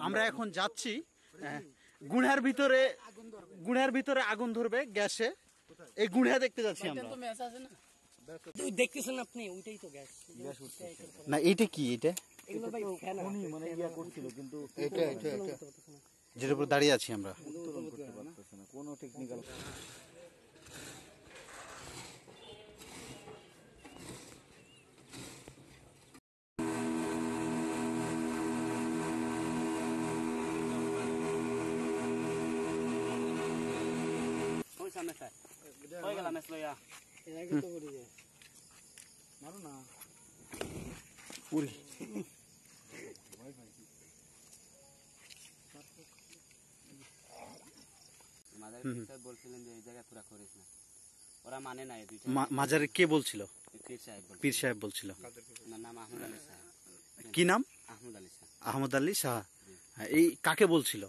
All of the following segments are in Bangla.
আমরা এখন যাচ্ছি গুড়ার ভিতরে আগুন ধরবে গ্যাসে। এই গুড়া দেখতে যাচ্ছি আমরা। দেখতেছেন আপনি, ওইটাই তো গ্যাস। না এটা কি? এটা এগুলো ভাই ফ্যান মানে ইয়া করছিল, কিন্তু এটা যেটার উপর দাঁড়িয়ে আছি আমরা। উত্তোলন করতে পারতেছে না কোনো টেকনিক্যাল। সামনে স্যার হয়ে গেল মেস লইয়া তো করি যায় মারো না পুরি মাদার বলছিলেন যে এই জায়গা পুরা করিস না, ওরা মানে না। এই দুইটা মাজারে কে বলছিল? পীর সাহেব বলছিল। নাম আহমদ আলী শাহ। কি নাম? আহমদ আলী শাহ। আহমদ আলী শাহ। এই কাকে বলছিল?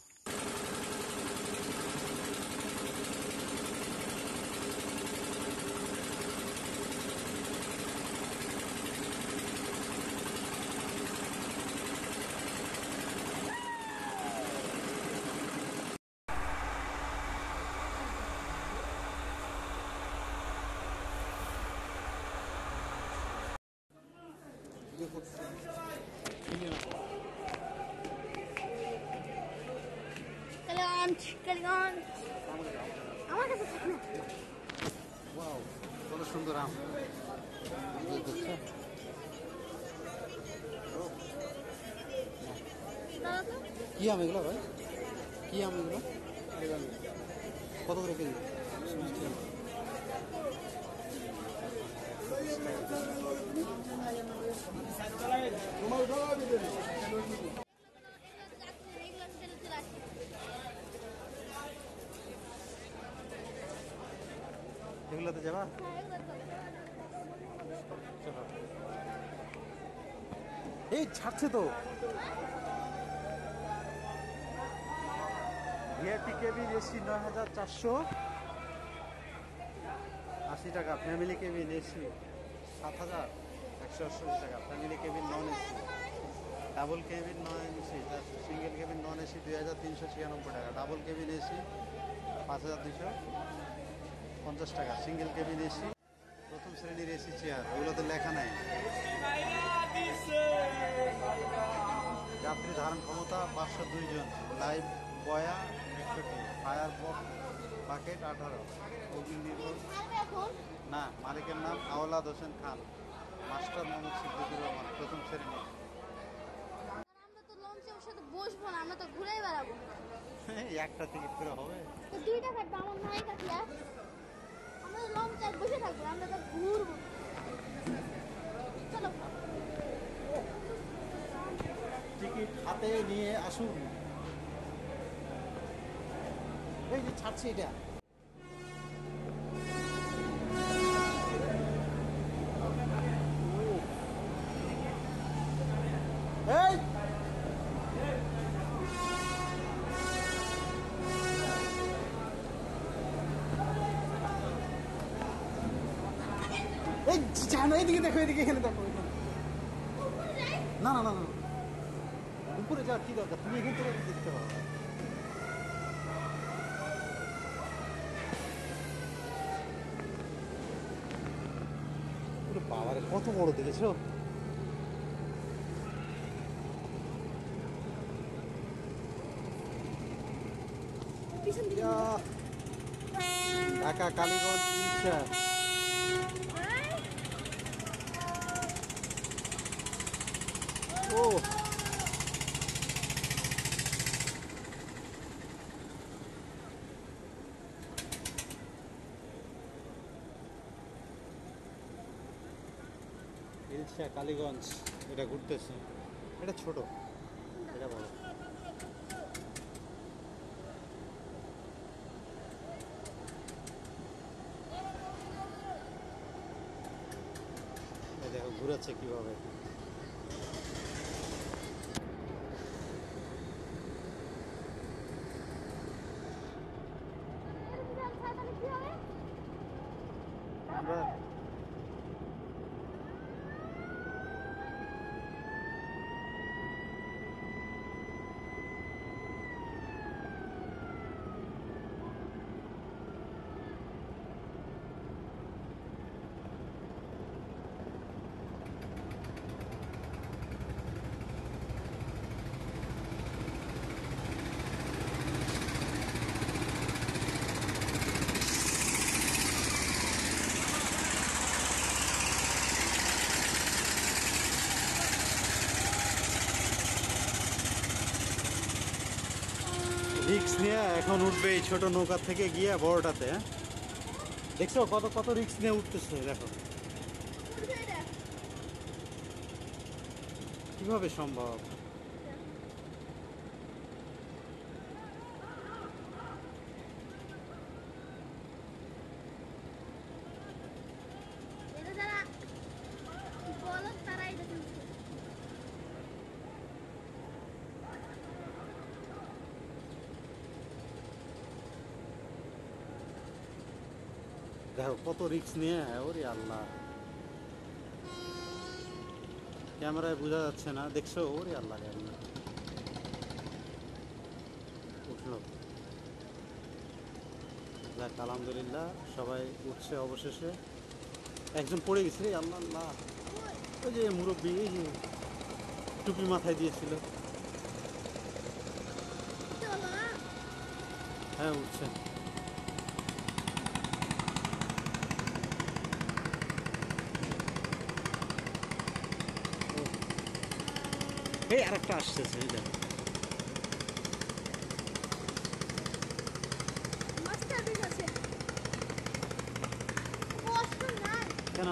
আমার কাছে থাক না। ওয়াও, কত সুন্দর আম। কি আম এগুলো ভাই? কি আম এগুলো? কত করে কেজি? এগুলোতে যাবা? এই ছাড়ছে তো। ভিআইপি কেবিন এসি ৯,৪৮০ টাকা, ফ্যামিলি কেবিন এসি ৭,১৮০ টাকা, family cabin non AC, double cabin non AC, single cabin non AC ২,৩৯৬ টাকা, ডাবল কেবিন এসি ৫,২৫০ টাকা, সিঙ্গেল কেবিন এসি প্রথম শ্রেণীর এসি চেয়ার, ওগুলোতে লেখা নাই। যাত্রী ধারণ ক্ষমতা ৫০২ জন, লাইভ বয়া ৬১, ফায়ার বাকেট ১৮, অগ্নি নির্ভর না, মালিকের নাম আওলাদ হোসেন খান, মাস্টার মোহাম্মদ সিদ্দিকুর রহমান, প্রথম শ্রেণী। আমরা তো লঞ্চে ওর সাথে বসবো না, আমরা তো ঘুরে বেড়াবো। একটা টিকিট করে হবে? তো ২ টাকা দাম আমার নাই কাছে। আমরা তো লঞ্চে বসে থাকবো, আমরা তো ঘুরবো। চলো টিকিট হাতে নিয়ে আসুন। এই যে ছাড়ছি এটা। এই এই জানো, এইদিকে দেখো, এদিকে, এখানে দেখো। না না না না, উপরে যাওয়ার কি দরকার? তুমি এখান থেকে দেখতে পারো। বাবারে কত বড় দেখেছো? ঢাকা কালীগঞ্জ রিক্সা। ও রিক্সা কালীগঞ্জ, এটা ঘুরতেছে। এটা ছোট, এটা বড়। দেখো ঘুরাচ্ছে কিভাবে। আমরা নিয়ে এখন উঠবে এই ছোট নৌকা থেকে গিয়ে বড়টাতে, হ্যাঁ? দেখছো কত কত রিস্ক নিয়ে উঠতেছে, দেখো কিভাবে সম্ভব। এটা যারা বলো তারা এটা কিনছে। দেখো কত রিস্ক নিয়ে, ওরে আল্লাহ, ক্যামেরায় বোঝা যাচ্ছে না, দেখছো, ওরে আল্লাহ, গাড়ি উঠলো। যাক আলহামদুলিল্লাহ, সবাই উঠছে অবশেষে। একজন পড়ে গেছে রে, আল্লাহ আল্লাহ, ওই যে মুরব্বী, এই যে টুপি মাথায় দিয়েছিল। চলো না। হ্যাঁ উঠছে। এই আরেকটা আসতেছে, এই দেখো। মাস্টার বেশ আছে। কষ্ট নাই। কেন?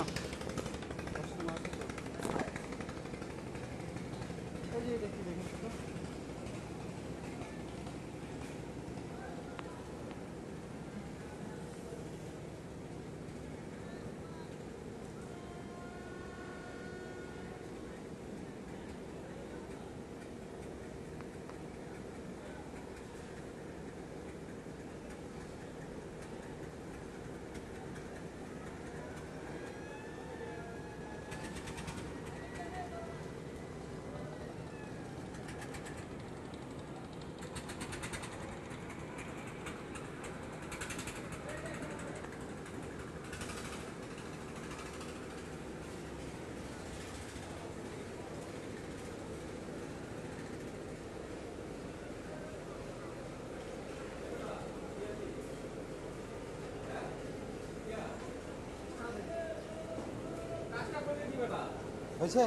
হয়েছে?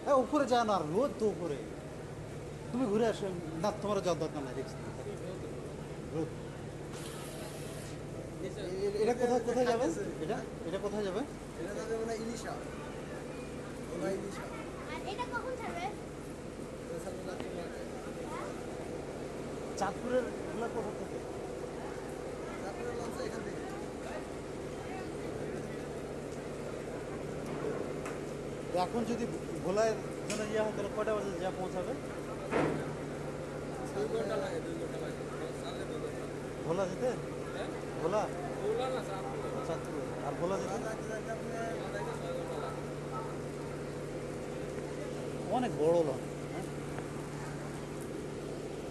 হ্যাঁ উপরে যা না, রোদ তো উপরে, তুমি ঘুরে আসো না, তোমার যাওয়ার দরকার নাই, রিস্ক রোদ। এটা কোথায় কোথায় যাবে? এটা এটা কোথায় যাবে? আর এটা কখন ছাড়বে? চাঁদপুরের গুলা কোথা থেকে? এখন যদি ভোলার জন্য ইয়ে হয় তাহলে কয়টা বাজে যা পৌঁছাবে? ভোলা যেতে? ভোলা? চাঁদপুর। আর ভোলা যেতে অনেক বড় লঞ্চ, হ্যাঁ?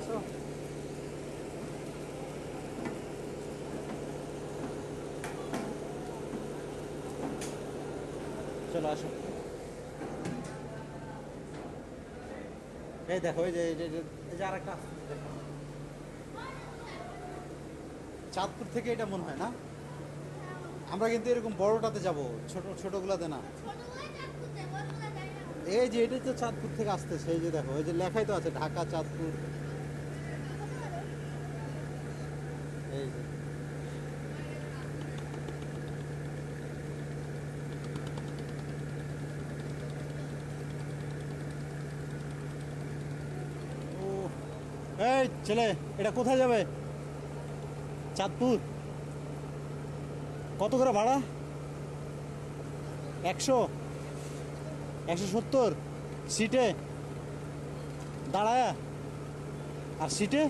So, চলো আসো। এই দেখো, এই যে আর একটা আসতেছে, দেখো। চাঁদপুর থেকে এটা মনে হয় না? আমরা কিন্তু এরকম বড়টাতে যাব, ছোট ছোটগুলাতে না। ছোটগুলোই চাঁদপুর যায়, বড়গুলো যায় না। এই যে এটাই তো চাঁদপুর থেকে আসতেছে, এই যে দেখো, এই যে লেখাই তো আছে ঢাকা চাঁদপুর, এই যে। ও এই ছেলে, এটা কোথায় যাবে? চাঁদপুর। কত করে ভাড়া? 100, 170 সিটে দাঁড়ায়, আর সিটে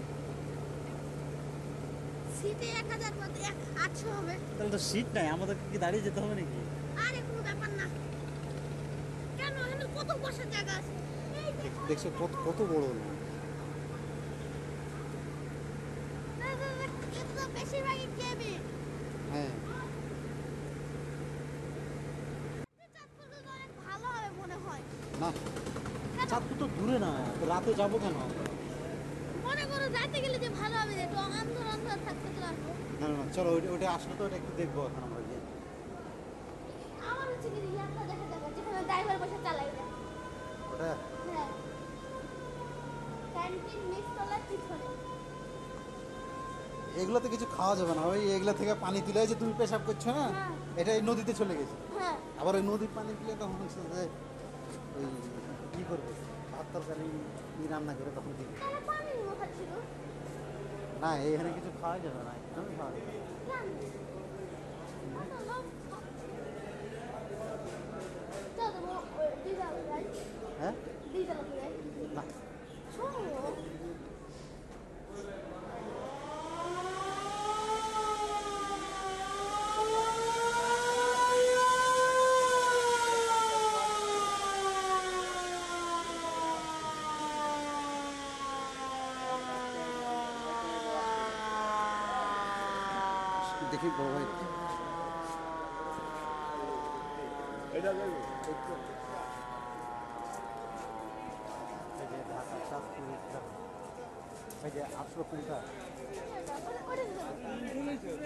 সিটে 1000 মধ্যে 800 হবে। তাহলে তো সিট নাই, আমাদের কি দাঁড়িয়ে যেতে হবে নাকি? আরে কোনো ব্যাপার না। কেন এখানে কত বসার জায়গা আছে? এই যে দেখছো কত কত বড় না? এটা তো বেশিরভাগই কেবিন। হ্যাঁ চাঁদপুর তো অনেক ভালো হবে মনে হয়। না, চাঁদপুর তো দূরে না, তো রাতে যাবো কেন আমরা? মনে করো যাইতে গেলে যে ভালো হবে, যে একটু অন্ধকার অন্ধকার থাকতে তো আসবো। না না না, চলো ওইটা আসলে তো ওটা একটু দেখবো এখন আমরা গিয়ে। আমার হচ্ছে কি ইয়াটা দেখা যাবে যেখানে ড্রাইভার বসে চালাই না। ওটা হ্যাঁ ক্যান্টিন নিচতলার পিছনে। এগুলোতে কিছু খাওয়া যাবে না, ওই এগুলো থেকে পানি তুলে যে তুমি পেশাব করছো না, হ্যাঁ। এটা এই নদীতে চলে গেছে। হ্যাঁ আবার ওই নদীর পানি দিলে তখন হচ্ছে যে ওই কী করবে, ভাত তরকারি রান্না করে তখন দিবে। তাহলে পানির মতো ছিল। না এখানে কিছু খাওয়া যাবে না, একদমই খাওয়া যাবে না। কেন? কত লোক চল দেবো ডিজেল যাই, হ্যাঁ ডিজেল যাই। না শোনো দেখি বড় ভাই এই যে ঢাকা চাঁদপুর এই যে আসলো কোনটা,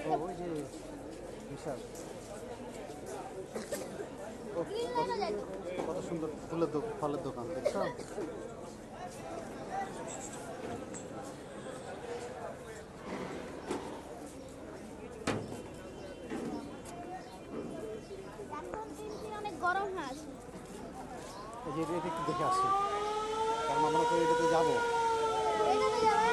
ও ওই যে বিশাল, ও, গ্রিন লাইনে যাই তো। কত সুন্দর ফুলের ফলের দোকান দেখছো। এখন দিন অনেক গরম হয়ে আছে। এই যে এটা একটু দেখে আসি, কারণ আমরা তো এটাতে যাবো। এখানে যাবে।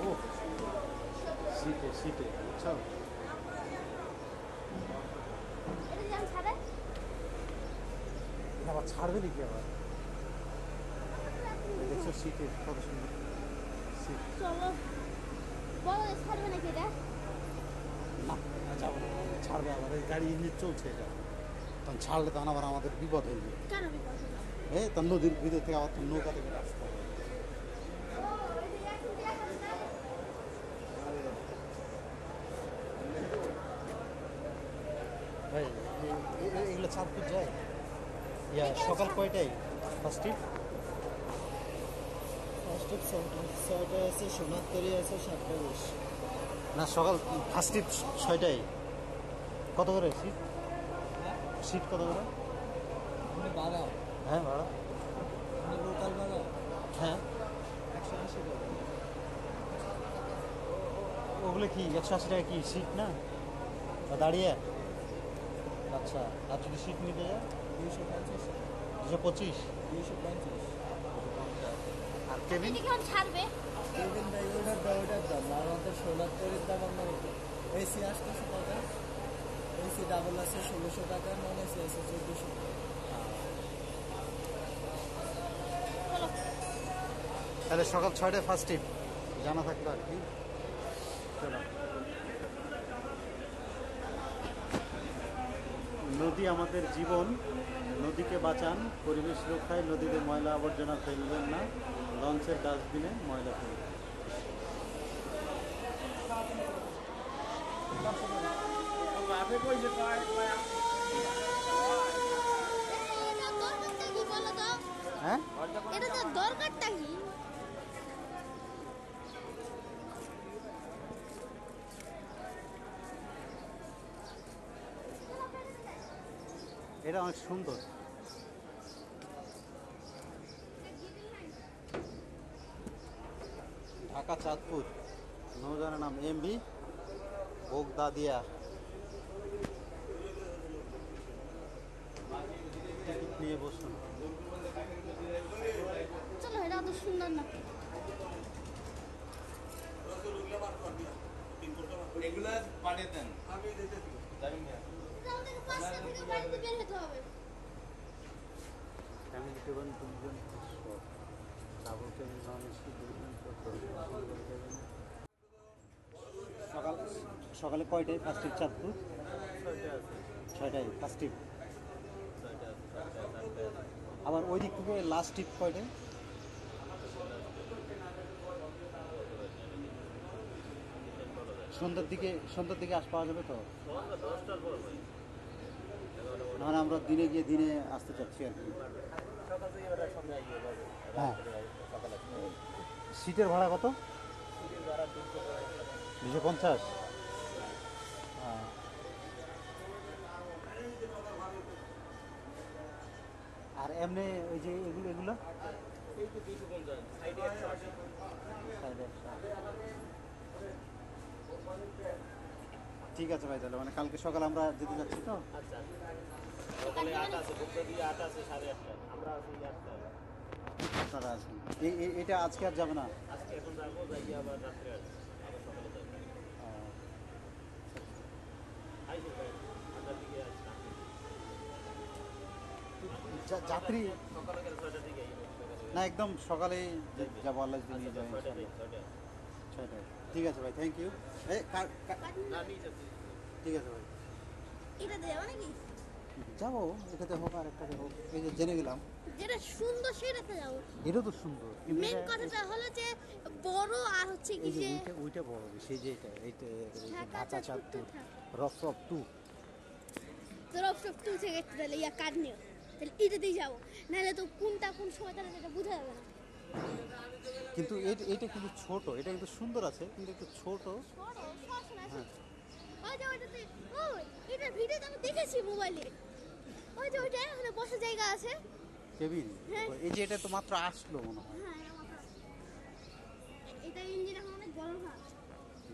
ও শীতে শীতে বুঝছো, এটা যেমন ছাড়ে। এটা আবার ছাড়বে নাকি আবার, এই দেখছো শীতে কত সুন্দর শীত। চলো বলো ছাড়বে নাকি এটা? না যাবো না, ছাড়বে আবার, এই গাড়ি ইঞ্জিন চলছে এটা, তখন ছাড়লে তখন আবার আমাদের বিপদ হয়ে যাবে। কেন বিপদ হলো? এই তখন নদীর ভিতর থেকে আবার নৌকা থেকে আসতে হবে। ভাই এগুলো চাঁদপুর যায় ইয়া সকাল কয়টায় ফার্স্ট ট্রিপ? ফার্স্ট ছয়টা আছে, সোনারতরি আছে 7:20। না সকাল ফার্স্ট ট্রিপ 6টায়। কত করে সিট? সিট কত করে? ভাড়া হ্যাঁ ভাড়া, লোকাল ভাড়া হ্যাঁ 180 টাকা। ওগুলো কি 180 টাকা কি সিট না, বা দাঁড়িয়ে? আচ্ছা, আর যদি সিট নিতে যায় 250 টাকা। 225? 250। আর কেবিন? এটা কেমন ছাড়বে? কেবিন ভাই ওটার দাম, আর আমাদের সোনারতরির দাম অন্যরকম। এসি আসতেছে টাকা, এসি ডাবল আছে 1600 টাকা, নন এসি আছে 1400 টাকা। চলো তাহলে সকাল 6টায় ফার্স্ট ট্রিপ জানা থাকলো আর কি। চলো, নদী আমাদের জীবন, নদীকে বাঁচান, পরিবেশ রক্ষায় নদীতে ময়লা আবর্জনা ফেলবেন না, লঞ্চের ডাস্টবিনে ময়লা ফেলবেন। এটা দরকারটা কি বলো তো? হ্যাঁ এটা তো দরকারটা কি? এটা অনেক সুন্দর। ঢাকা চাঁদপুর, নৌজানের নাম এমবি বোগদাদিয়া। টিকিট নিয়ে বসুন। চলো এটা অত সুন্দর না। এগুলা পাঠিয়ে দেন। এটা আমাদের 5টা থেকে বাড়িতে বের হতে হবে। ফ্যামিলি টেবিল 2 জন, ডাবল টেবিল নন এসি 2 জন। সকাল সকালে কয়টায় ফার্স্ট ট্রিপ চাঁদপুর? 6টায় ফার্স্ট ট্রিপ। আবার ওই দিক থেকে লাস্ট ট্রিপ কয়টায়? সন্ধ্যার দিকে আস পাওয়া যাবে তো? মানে আমরা দিনে গিয়ে দিনে আসতে চাচ্ছি আর কি। হ্যাঁ, সিটের ভাড়া কত? 250। আর এমনি ওই যে এগুলো এগুলো এই তো 250 সাইডে 180 সাইডে 100। ঠিক আছে ভাই, তাহলে মানে কালকে সকালে আমরা যেতে যাচ্ছি তো। আচ্ছা সকালে 8 আছে, বুকটা দিয়ে 8 আছে 8:30, আমরা আছি 8টায়। আপনারা আছেন এটা আজকে আর যাবে না? আজকে এখন যাবো, যাই আবার রাত্রে আসবো, আবার সকালে যাবো। আইসি ভাই, 8টার দিকে আসলাম। যাত্রী সকালে গেলে 6টার দিকে না, একদম সকালেই যাবো, আল্লাহ যদি নিয়ে যাবে 6টায় ইনশাআল্লাহ। 6টায়। ঠিক আছে ভাই, থ্যাংক ইউ। না নিয়ে যাচ্ছি। ঠিক আছে ভাই, এটা দেওয়া নাকি? যাবো, এটাতে হোক আর একটাতে হোক, এই যে জেনে গেলাম। যেটা সুন্দর সেটাতে যাবো। এটা তো সুন্দর, কিন্তু মেন এটা- কথাটা হলো যে বড় আর হচ্ছে কি এই যে যে ওইটা বড়, সেই যে এইটা ঢাকা ঢাকা চাঁদপুর চাঁদপুর রফ 2। তোর অফসব তুই থেকে তাহলে ইয়া কাট নিও, তাহলে এটাতেই যাবো, নাহলে তো কোনটা কোন সময় তাহলে এটা বোঝা যাবে না। কিন্তু এটা কিন্তু ছোট, এটা কিন্তু সুন্দর আছে, কিন্তু একটু ছোট। হ্যাঁ। ওই যে ওইটাতে, ও এটা ভিডিওতে আমি দেখেছি মোবাইলে, ওই যে ওইটা ওখানে বসার জায়গা আছে। কেবিন, হ্যাঁ। এই যে এটা তো মাত্র আসলো মনে হয়। হ্যাঁ এটা ইঞ্জিন এখন অনেক বড় হয়।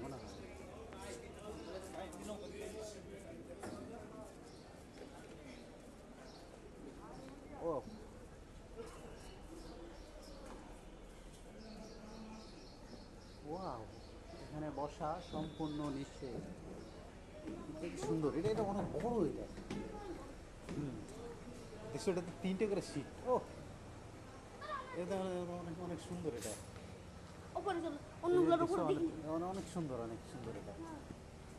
মনে হয় ও ওয়াও, এখানে বসা সম্পূর্ণ নিশ্চয় সুন্দর। এটা এটা অনেক বড় এটা। দেখছো, এটাতে 3টে করে সিট। ও এটা অনেক অনেক সুন্দর এটা। ওপরে চলো, অন্যগুলোর উপরে দেখছো, দেখি। অনেক সুন্দর, অনেক সুন্দর এটা।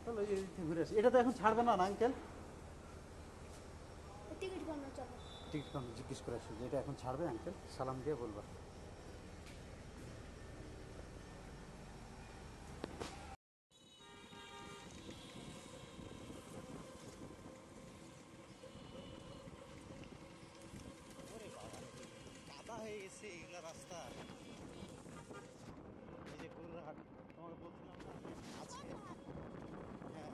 চলো এই দিক থেকে ঘুরে আসি। এটা তো এখন ছাড়বে না, না আঙ্কেল? টিকিট করনা চলো। টিকিট কাউন্টার জিজ্ঞেস করে আসি যে এটা এখন ছাড়বে আঙ্কেল, সালাম দিয়ে বলবা। কাদা হয়ে গেছে এগুলা রাস্তা। এই যে গরুরহাট, তোমাকে বলছিলাম না আজকে, হ্যাঁ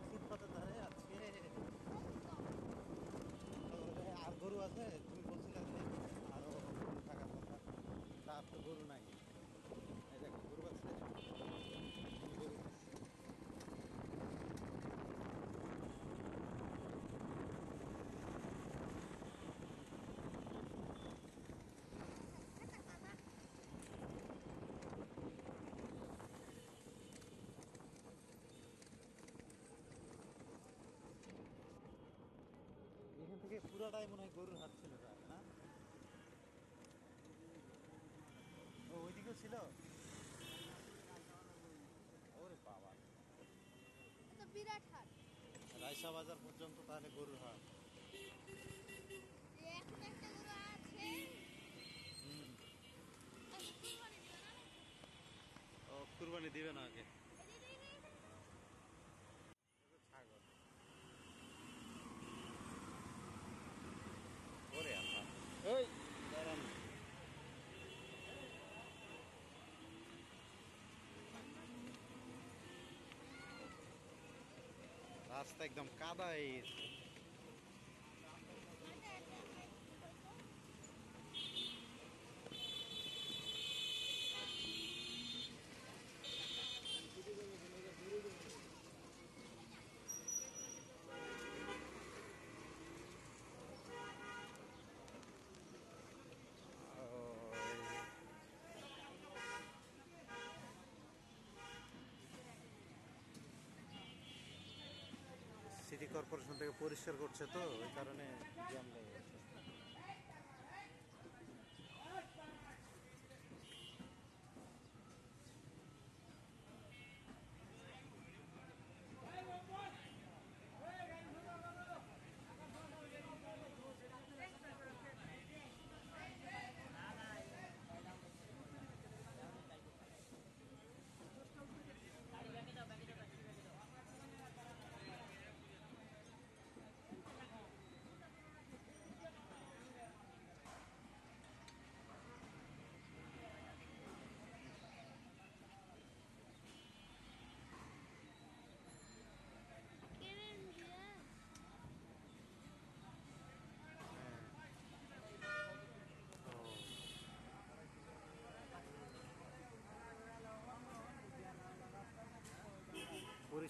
ফুটপাতের ধারে আজকে আর গরু আছে। তুমি বলছিলে যে আরো গরু থাকার কথা, তার তো গরু নাই। এই দেখো গরু আছে, গরু। এখান থেকে পুরাটাই মনে হয় গরুর হাট ছিল, তাই না? ও ওইদিকেও ছিল। ওরে বাবা, এটা বিরাট হাট। রায়সা বাজার পর্যন্ত তাহলে গরুর হাট। এখন একটা গরু আছে। ও কুরবানি দিবে না আগে। ছাগল, ওরে আল্লাহ, এই দাঁড়ান। রাস্তা একদম কাদা হয়ে গেছে। সিটি কর্পোরেশন থেকে পরিষ্কার করছে তো, ওই কারণে জ্যাম লেগে গেছে।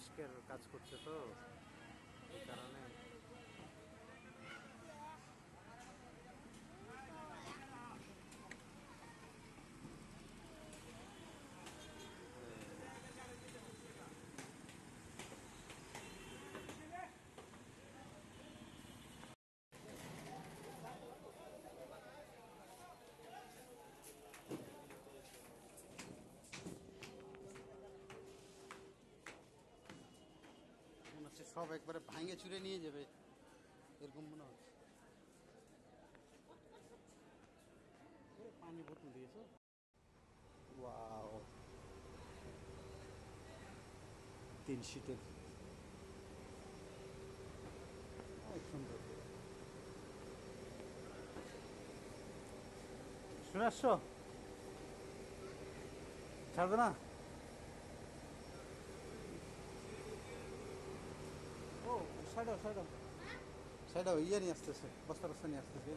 রিস্কের কাজ করছে তো এই কারণে। মনে হচ্ছে সব একবারে ভাঙে চুরে নিয়ে যাবে এরকম মনে হচ্ছে। পানি বোতল দিয়েছো, ওয়াও 3 সিটের, অনেক সুন্দর। শুনে আসছো, ছাড়বে না? ও সাইডাও সাইডাও সাইডাও, ইয়ে নিয়ে আসতেছে, বস্তা বস্তা নিয়ে আসতেছে।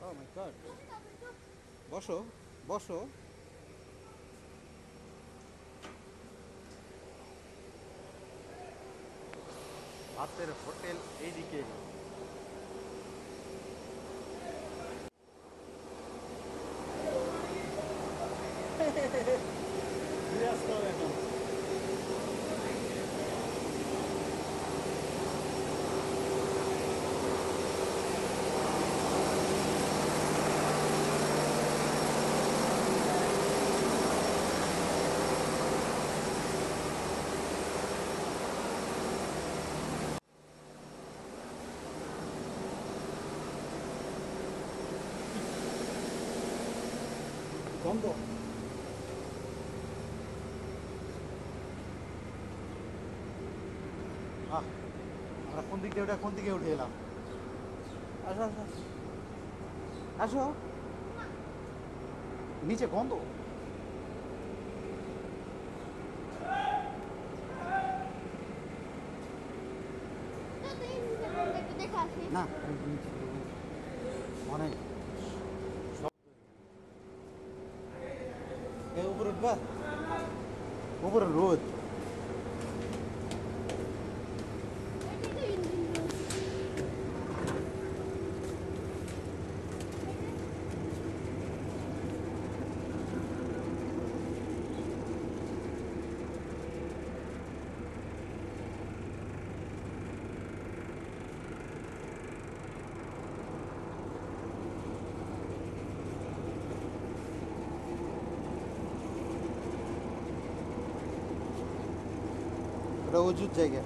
ও মাই গড, বসো বসো। ভাতের হোটেল এইদিকে। এখন গন্ধ। আমরা কোন দিক দিয়ে উঠে কোন দিকে উঠে এলাম? আসো আসো আসো, নিচে গন্ধ। দেখা আসি না অনেক উপরে উঠবা, উপরে রোদ। ওটা উঁচুর জায়গা।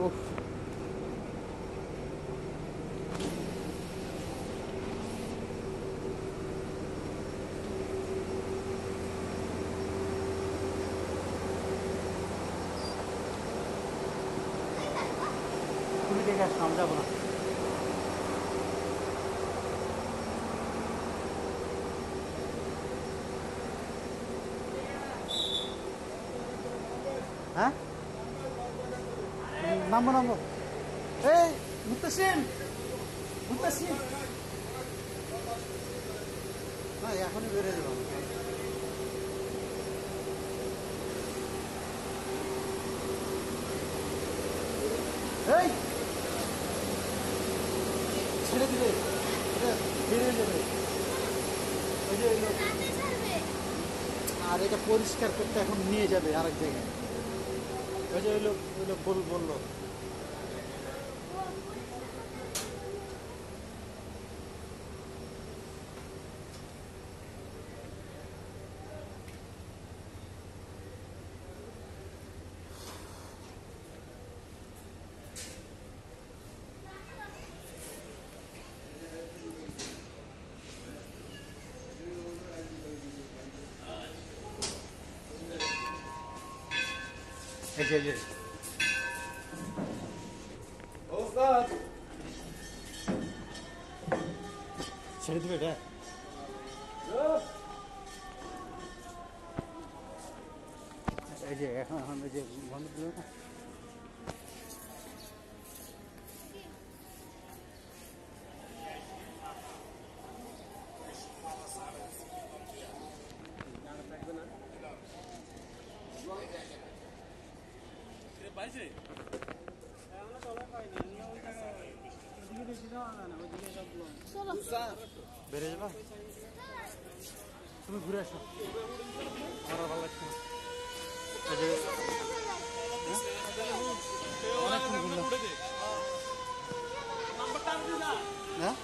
উফ, তুমি দেখে আসো, আমি যাবো না। হ্যাঁ নামবো নামবো। এই মুত্তাসিম, মুত্তাসিম, না এখনই বেরিয়ে যাবো। এই ছেড়ে দিবে, এটা বেরিয়ে যাবে। ওই যে আর এটা পরিষ্কার করতে এখন নিয়ে যাবে আরেক জায়গায়। ওই যে ওই লোক বললো। এই যে ছেড়ে দিবে এটা। এই যে এখন এখন এই যে বন্ধ দিল না। চলো বেড়ে যাবা তুমি ঘুরে আসো আমার আর ভালো লাগছে না। এই যে অনেকক্ষণ ঘুরলাম হ্যাঁ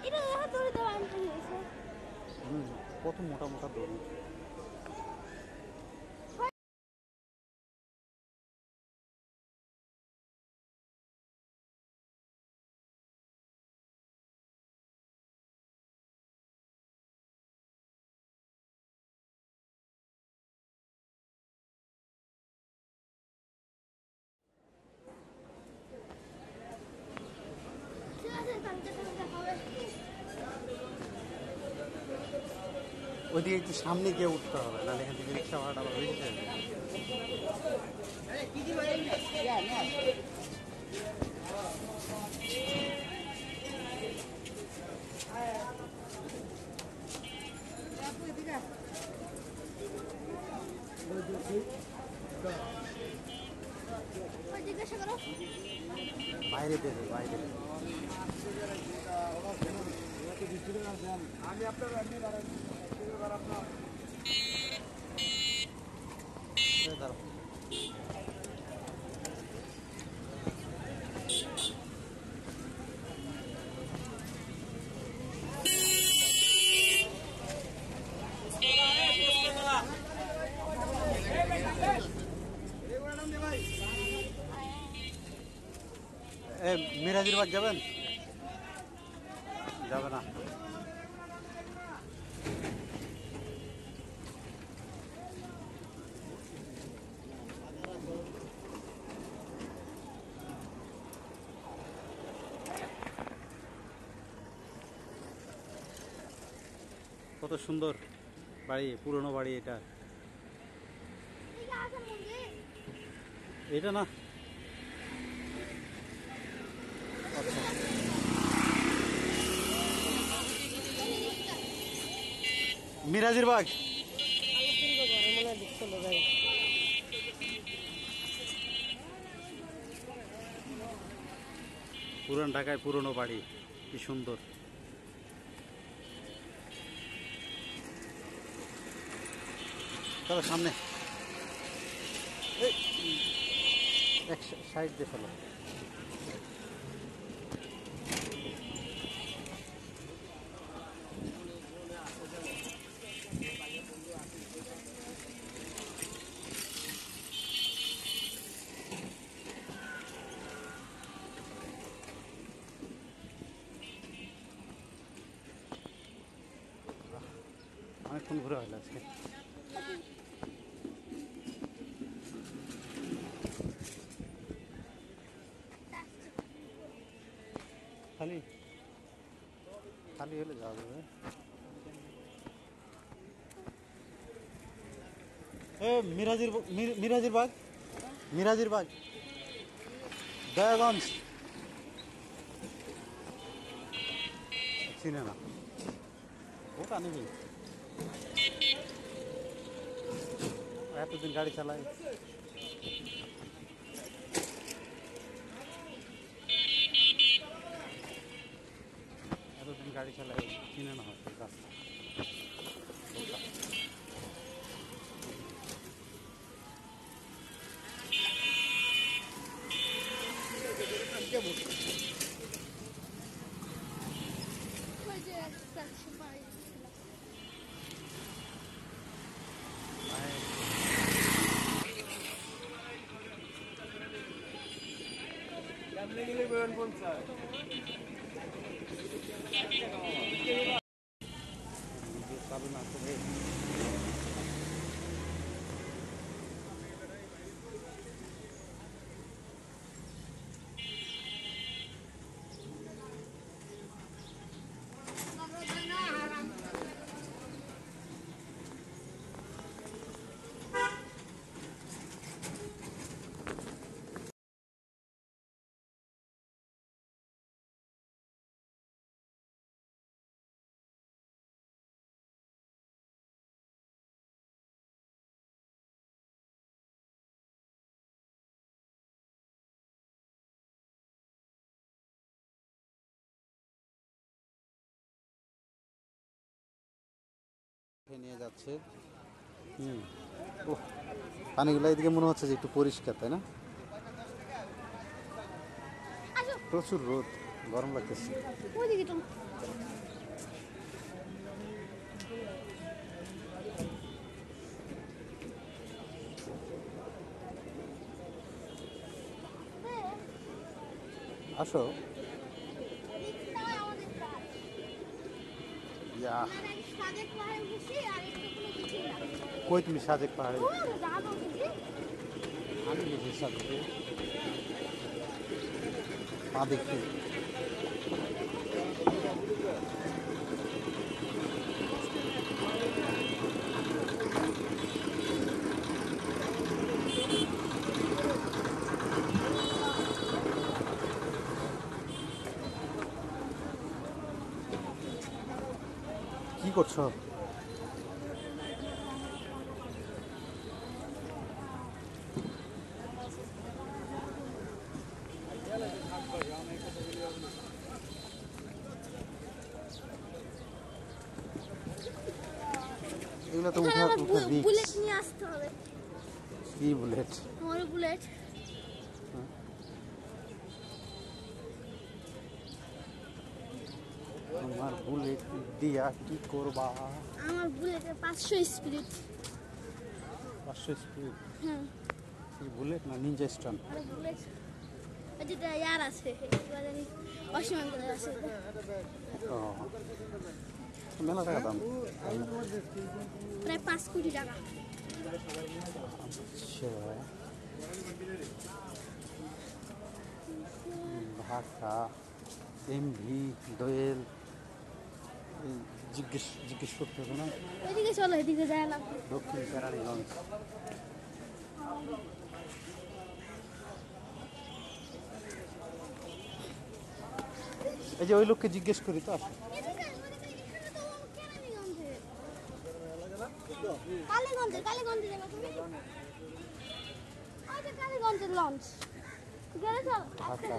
এটা দেখা ধরে দেওয়া আনতে হয়েছে কত মোটা মোটা দড়ি ঠিক আছে কালকে দেখা হবে ওইদিকে একটু সামনে গিয়ে উঠতে হবে না এখান থেকে রিক্সা ভাড়াটা আবার হয়ে যেতে হবে। ওই জিজ্ঞাসা করো বাইরে দেবে বাইরে আমি আপনার এমনি বাড়ান দাঁড়াও মিরাজির বাগ যাবেন যাবে না কত সুন্দর বাড়ি পুরনো বাড়ি এটা এই যে আসার মন্দির এটা না আচ্ছা মিরাজির বাগ পুরান ঢাকায় পুরনো বাড়ি কি সুন্দর চলো সামনে এক সাইড দিয়ে চলো অনেকক্ষণ ঘুরে হলো আজকে খালি খালি হলে যাওয়া যাবে মিরাজির বাগ মিরাজির বাগ দয়াগঞ্জ চিনে না ওটা নেই এতদিন গাড়ি চালায় এতদিন গাড়ি চালায় চিনে না হয়তো ওই যে একটা সময় আপনি গেলে বলেন 50 চালু না করে উঠে নিয়ে যাচ্ছে। পানিগুলো এদিকে মনে হচ্ছে যে একটু পরিষ্কার, তাই না? আসো প্রচুর রোদ, গরম লাগতেছে। ওইদিকে তো আসো। রিক্সায় আমাদের কাজ। ইয়া, আমরা নাকি সাজেক পাহাড়ে উঠেছি আর একটু কোনো কিছু না। কই তুমি সাজেক পাহাড়ে? ও জানো বুঝি? আমি গেছি সাজেকে, পা দেখতে। কি করছো? এগুলো তো এখানে উঠা আমার উঠা রিক্স। বুলেট নিয়ে আসতে হবে। কি বুলেট? আমার বুলেট। তোমার বুলেট দিয়া কি করবা? আমার বুলেটের 500 স্পিড। 500 স্পিড? হ্যাঁ কি বুলেট না নিনজা স্টোন? আর বুলেট ওই যেটা ইয়ার আছে জানি অসীমান করে আছে। ও, মেলা টাকা দাম। প্রায় 5 কোটি টাকা। আচ্ছা, ঢাকা এমভি দোয়েল জিজ্ঞেস করতে হবে না? ওইদিকে চলো, এদিকে যায় না। দক্ষিণ কেরানীগঞ্জ। এই যে ওই লোককে জিজ্ঞেস করি তো। আসো। কালীগঞ্জে যাবে তুমি? ওই যে কালীগঞ্জের লঞ্চ গেলে চল। ঢাকা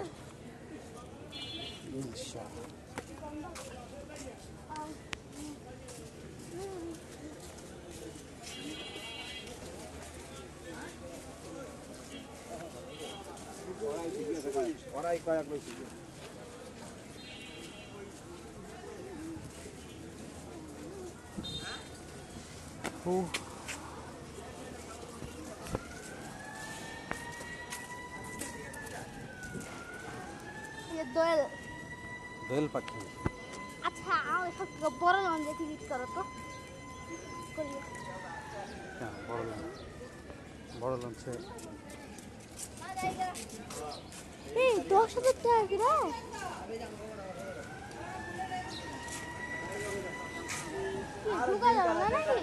ইনশা। দোয়েল। দোয়েল পাখি। আচ্ছা আমার সব থেকে বড় লঞ্চে টিকিট করো তো। করিয়ে। হ্যাঁ, বড় লঞ্চে এই 10,000 টাকা কি রে? ঢুকা যাবে না নাকি?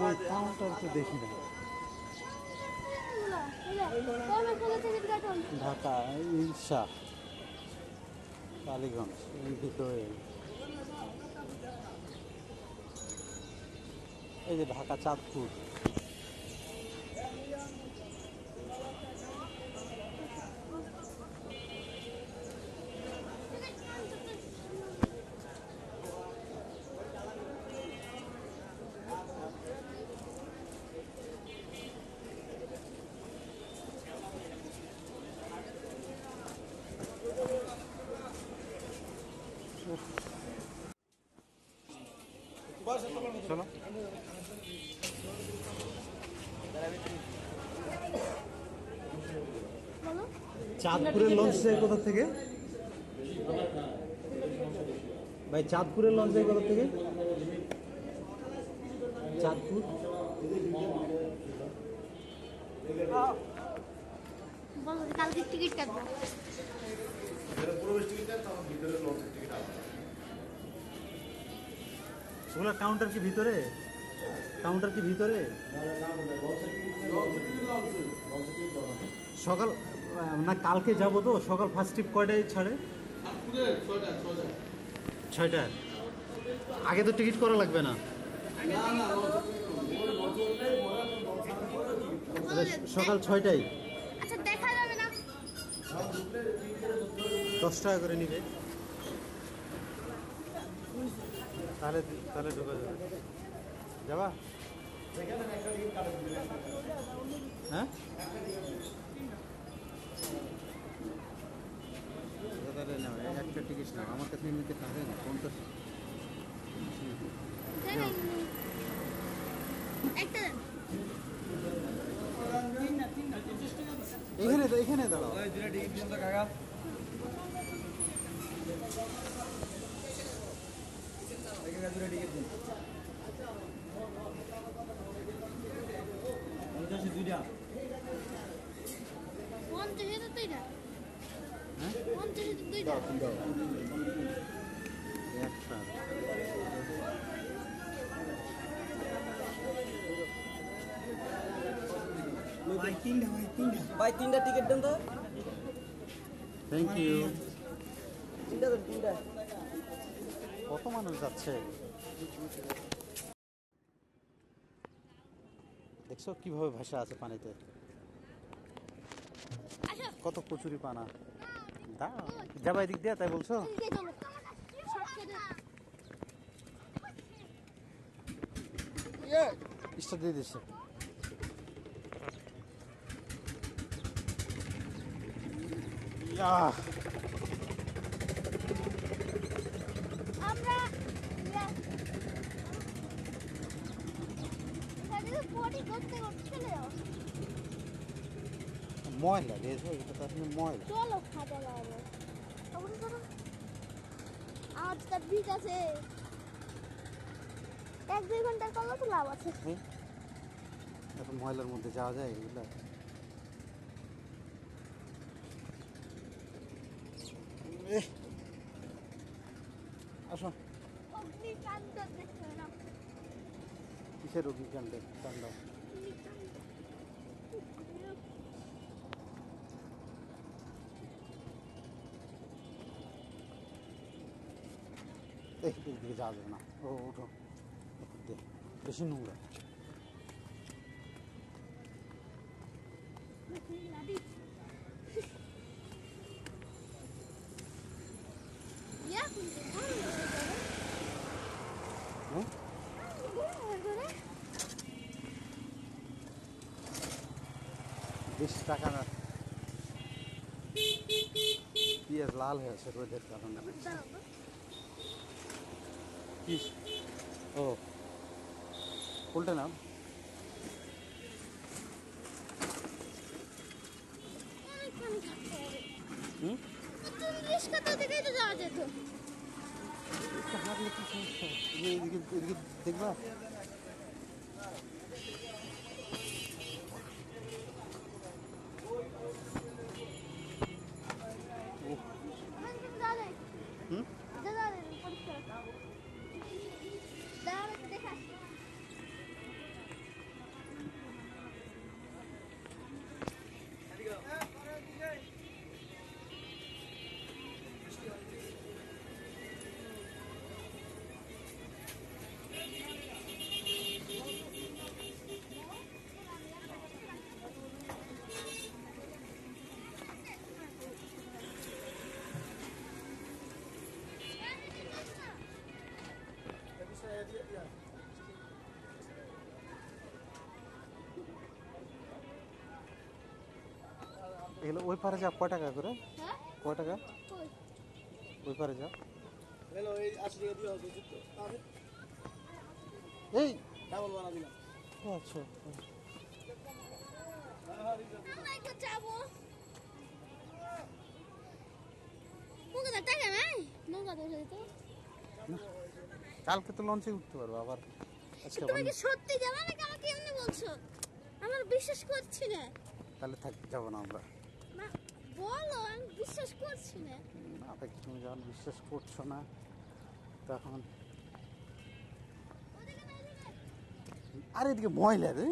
ওই কাউন্টার তো দেখি না। ঢাকা ইনশা কালীগঞ্জ এমভি দোয়েল। এই যে ঢাকা চাঁদপুর। চলো। চাঁদপুরের লঞ্চ যায় কোথা থেকে ভাই? চাঁদপুরের লঞ্চ যায় কোথা থেকে? চাঁদপুর বলো কালকে টিকিট কাটবো। ওগুলো কাউন্টার কি ভিতরে? কাউন্টার কি ভিতরে? সকাল না কালকে যাবো তো। সকাল ফার্স্ট ট্রিপ কয়টায় ছাড়ে? 6টায়। আগে তো টিকিট করা লাগবে না? সকাল 6টায়। আচ্ছা দেখা যাবে না? 10 টাকা করে নিবে। তাহলে তাহলে ঢুকে যাবে। যাবা? হ্যাঁ? তাহলে নাও, একটা টিকিট নাও। আমার কাছে এমনিতে থাকে না, 50। একটা দেন। এখানে দাঁড়াও। পঞ্চাশে তো দুইটা। হ্যাঁ? পঞ্চাশে তো দুইটা। একটা। ভাই তিনটা টিকিট দেন তো। Thank you. তিনটা দেন, তিনটা। কত মানুষ যাচ্ছে দেখছো কিভাবে ভাসা আছে পানিতে, আসো। কত কচুরি পানা। দাও যাবা এদিক দিয়ে, তাই বলছো? এদিকে চলো। শর্টকাটে। স্টার দিয়ে দিচ্ছে। ইয়াহ, আমরা পটি করতে করতে চলে যাও। ময়লা দেখো, এটা তো আসলে ময়লা। চলো খাতা লাগবে। ওগুলো করো। আজ তার বিচ আছে। 1-2 ঘন্টার করলে তো লাভ আছে। এত ময়লার মধ্যে যাওয়া যায় এগুলা? আসো। অগ্নিকাণ্ড দেখতে না। কিসের অগ্নিকাণ্ডে কাণ্ড? এই দিকে যাওয়া যাবে না। ও ওঠো, ওপর দিয়ে। বেশি নোংরা। ইয়া হ্যাঁ? বেশি টাকা না। পেঁয়াজ লাল হয়ে আছে রোদের কারণে। কি? ও উল্টে নাও। হুম? রিস্কাতে দিকেই তো যাওয়া যেত। হাঁটলে কি সমস্যা? এদিকে এদিকে দেখবা? হুম? এগুলো ওই পারে যা কয় টাকা করে? হ্যাঁ? কয় টাকা? ওই পারে যা। হ্যালো, এই 80 টাকা দিয়ে হবে যুক্ত। তাহলে এই ডাবল বানা দিলাম। ও আচ্ছা। আমরা একটু যাবো। নৌকা টাকা নাই? নৌকা তো তো। কালকে তো লঞ্চে উঠতে পারবো আবার। আজকে তুমি আবার কি সত্যি যাবে নাকি আমাকে এমনি বলছো? আমার বিশ্বাস করছি না। তাহলে থাক, যাবো না আমরা। না বলো, আমি বিশ্বাস করছি না। না দেখ, তুমি যখন বিশ্বাস করছো না তখন ওদিকে না, ওদিকে। আর এদিকে ময়লা রে।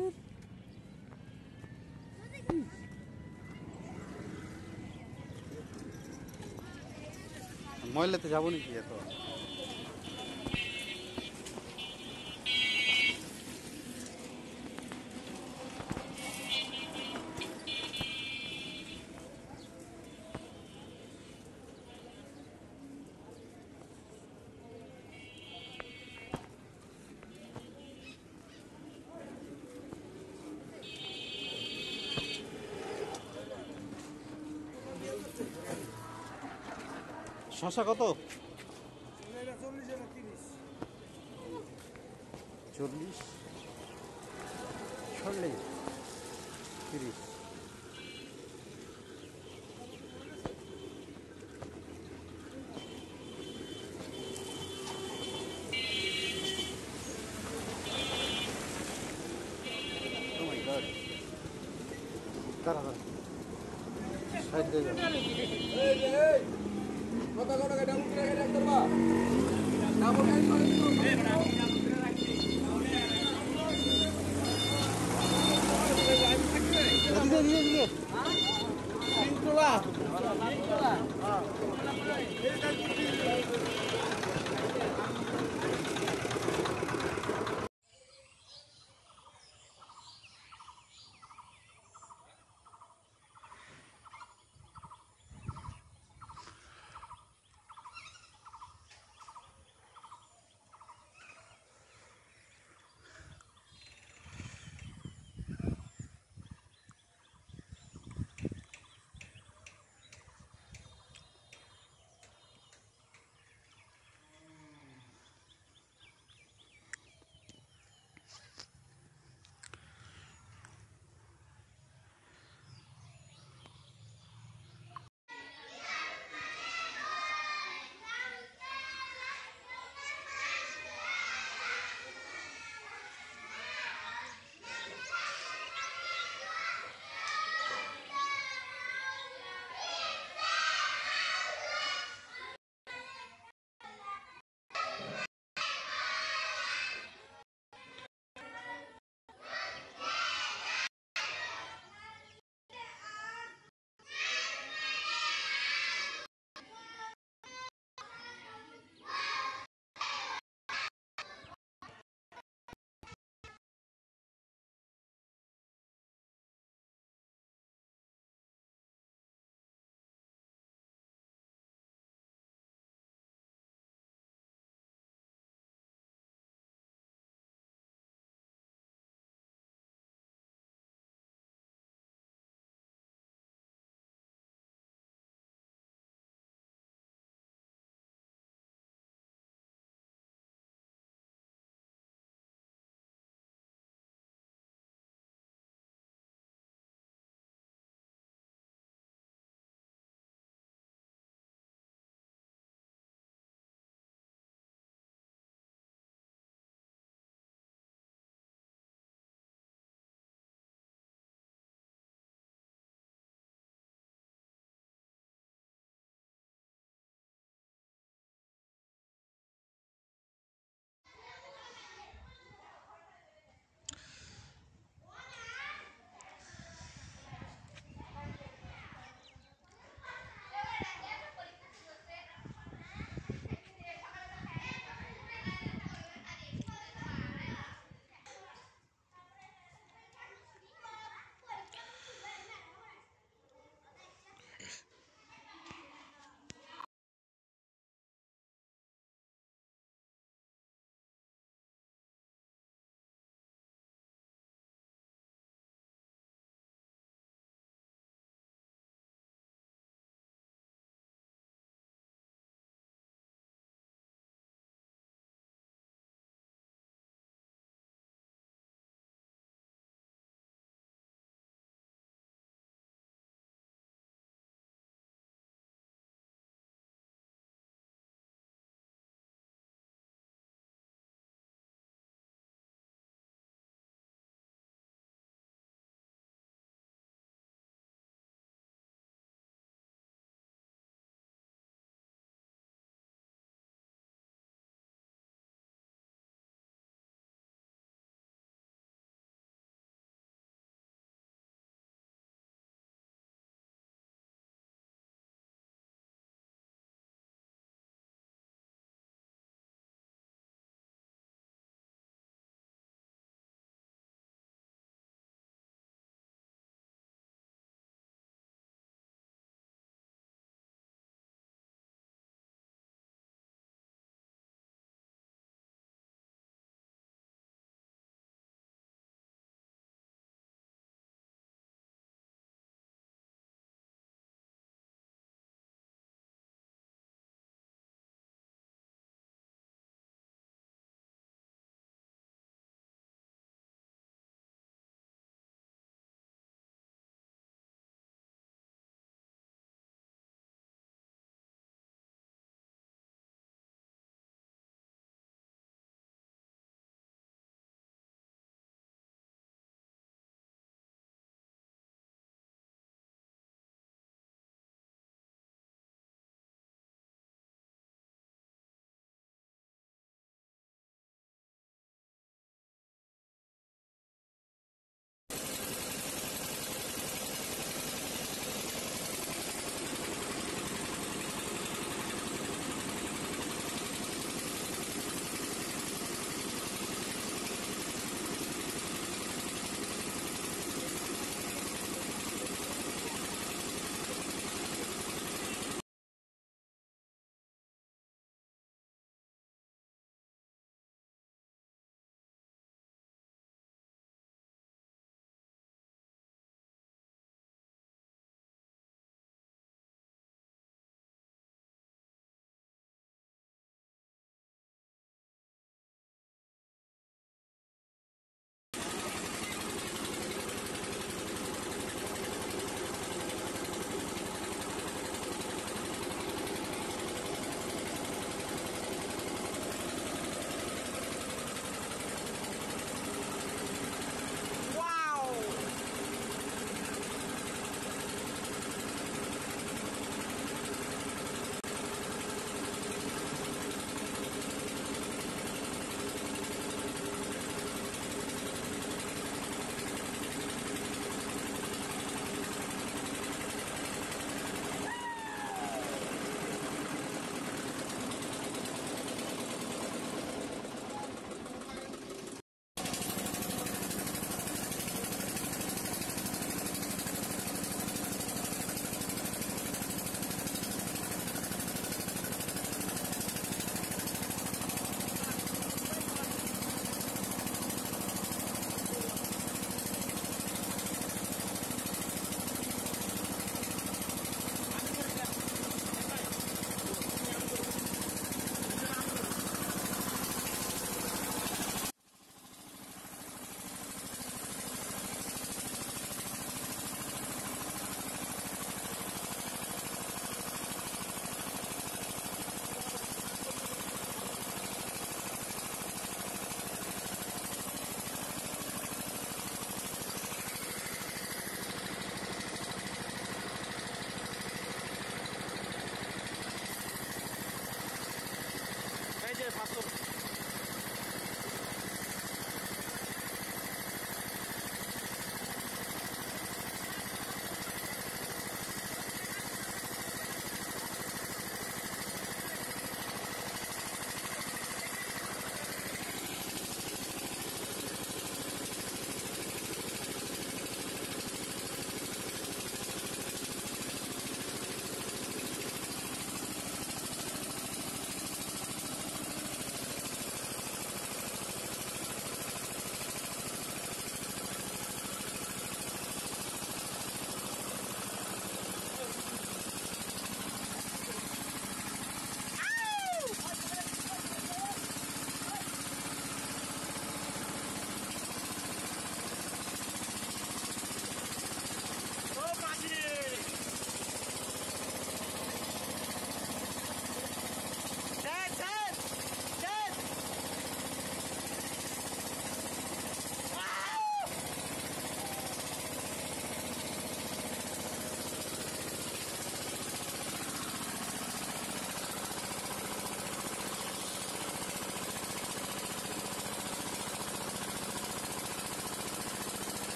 ময়লাতে যাবো নাকি এত? শশা কত? 40, 40, 30। Oh my God. দাঁড়া সাইড দিয়ে যাও।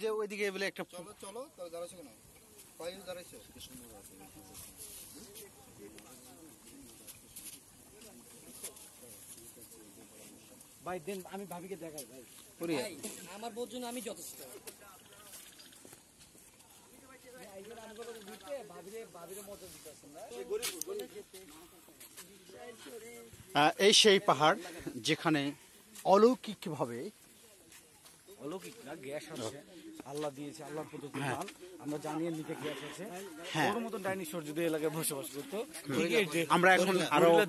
যে ওইদিকে বলে একটা চলো চলো তাহলে দাঁড়াচ্ছো কেন কয়েক দাঁড়াইছো ভাই দেন আমি ভাবিকে দেখাই ভাই করি আমার বোর জন্য আমি যথেষ্ট এই সেই পাহাড় যেখানে অলৌকিকভাবে অলৌকিক না গ্যাস আছে আল্লাহ দিয়েছে আল্লাহর প্রদত্ত দান আমরা জানি এর নিচে গ্যাস আছে হ্যাঁ। ওর মতন ডাইনোসর যদি এলাকায় বসবাস করতো আমরা এখন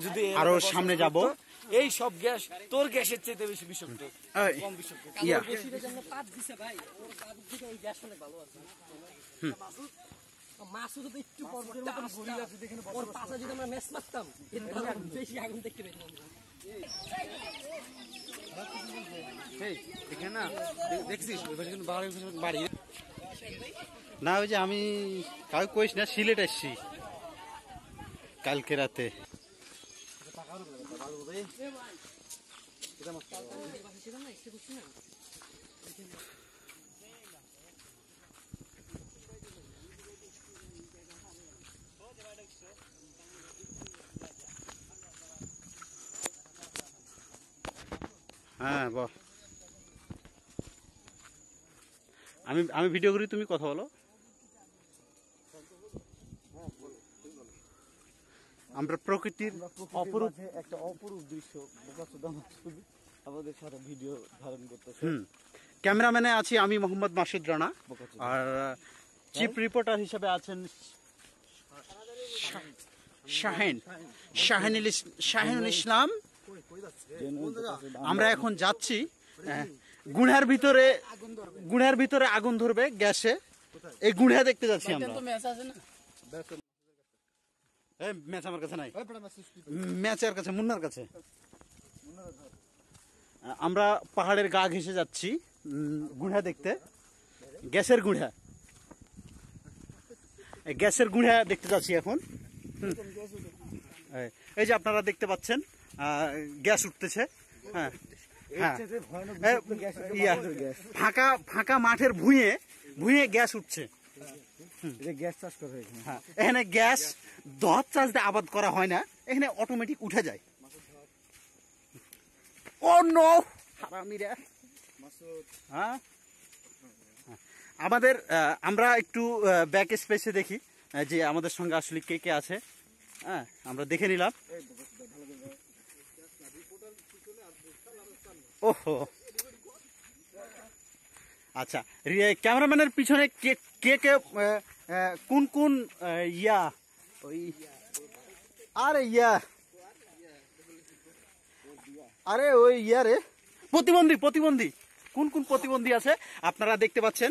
যদি আরো এলাকায় সামনে বসবাস যাব করতো, এই সব গ্যাস তোর গ্যাসের চাইতে বেশি বিষাক্ত এই, কম বিষাক্ত ইয়া বেশির জন্য পাঁচ দিছে ভাই ওর পাঁচ দিকে ওই গ্যাস অনেক ভালো আছে মাসুদ তো একটু পর্বতের মতন গরিলা যদি এখানে ওর পাশে যদি আমরা ম্যাচ মারতাম এর বেশি আগুন দেখতে পেতাম এখানে না দেখছিস ওই পাশে কিন্তু বাড়ি না ওই যে আমি কাউ কইস না সিলেট আসছি কালকে রাতে হ্যাঁ বল আমি ভিডিও করি তুমি কথা বলো আমরা প্রকৃতির অপরূপ একটা অপরূপ দৃশ্য আমাদের সাথে ভিডিও ধারণ করতেছে ক্যামেরাম্যানে আছি আমি মোহাম্মদ মাসুদ রানা আর চিফ রিপোর্টার হিসেবে আছেন শাহিনুল ইসলাম আমরা এখন যাচ্ছি গুড়ার ভিতরে আগুন ধরবে গ্যাসে এই গুড়া দেখতে যাচ্ছি আমরা ম্যাচ আমার কাছে নাই ম্যাচের কাছে মুন্নার কাছে আমরা পাহাড়ের গা ঘেঁষে যাচ্ছি গুড়া দেখতে গ্যাসের গুড়া দেখতে যাচ্ছি এখন এই যে আপনারা দেখতে পাচ্ছেন গ্যাস উঠতেছে হ্যাঁ হ্যাঁ ফাঁকা মাঠের ভুঁয়ে গ্যাস উঠছে গ্যাস চাষ করে এখানে হ্যাঁ এখানে গ্যাস দহত চাষ দিয়ে আবাদ করা হয় না এখানে অটোমেটিক উঠে যায় ও নো হ্যাঁ আমাদের আমরা একটু ব্যাক স্পেসে দেখি যে আমাদের সঙ্গে আসলে কে কে আছে হ্যাঁ আমরা দেখে নিলাম ওহো আচ্ছা ক্যামেরাম্যানের পিছনে কে কে কে কোন ইয়া ওই আরে ওই রে প্রতিবন্ধী কোন প্রতিবন্ধী আছে আপনারা দেখতে পাচ্ছেন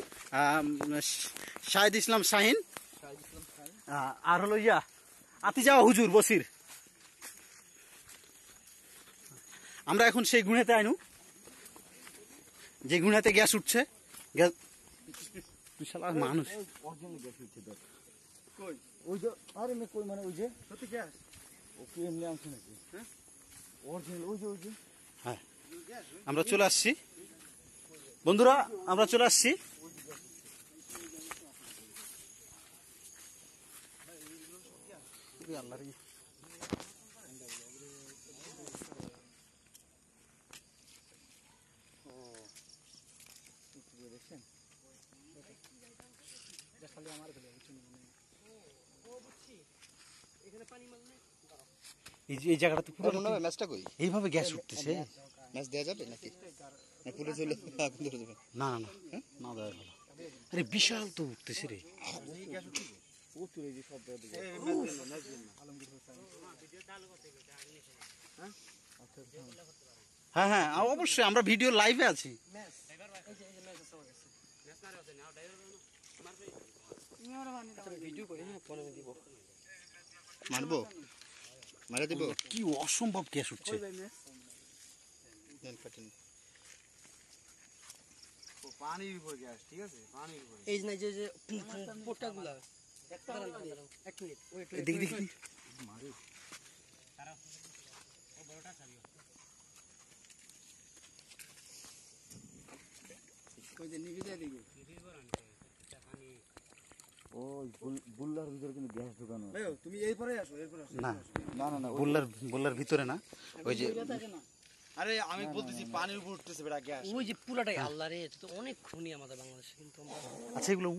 শাহিদ ইসলাম শাহিন আর হলো আতিজা হুজুর বসির আমরা এখন সেই গুণাতে আইনু যে গুণাতে গ্যাস উঠছে গ্যাস মানুষ ওই যে আরে মে কই মানে ওই যে সত্যি গ্যাস ওকে এমনি আনছে নাকি হ্যাঁ অরিজিনাল ওই যে হ্যাঁ আমরা চলে আসছি বন্ধুরা আমরা চলে আসছি এই জায়গাটা তো পুরো ম্যাচটা কই এইভাবে গ্যাস উঠতেছে ম্যাচ দেওয়া যাবে নাকি পুলিশ হলে আগুন ধরে দেবে না না না না দেওয়া ভালো আরে বিশাল তো উঠতেছে রে হ্যাঁ হ্যাঁ অবশ্যই আমরা ভিডিও লাইভে আছি মারবো মারা দিব কি অসম্ভব গ্যাস উঠছে পানির উপর গ্যাস ঠিক আছে পানির উপর এই যে যে পোটাগুলা এক মিনিট ওয়েট দেখি দেখি কই যে নিবি যায় দেখি তুমি এই পরে আসো, এরপরে আসো। না না বুল্লার ভিতরে না, ওই যে আরে আমি বলতেছি পানির উপর উঠতেছে বেটা গ্যাস। ওই যে পুরাটাই আল্লাহ রে, এটা তো অনেক খুনি আমাদের বাংলাদেশে, কিন্তু আমরা আচ্ছা এগুলো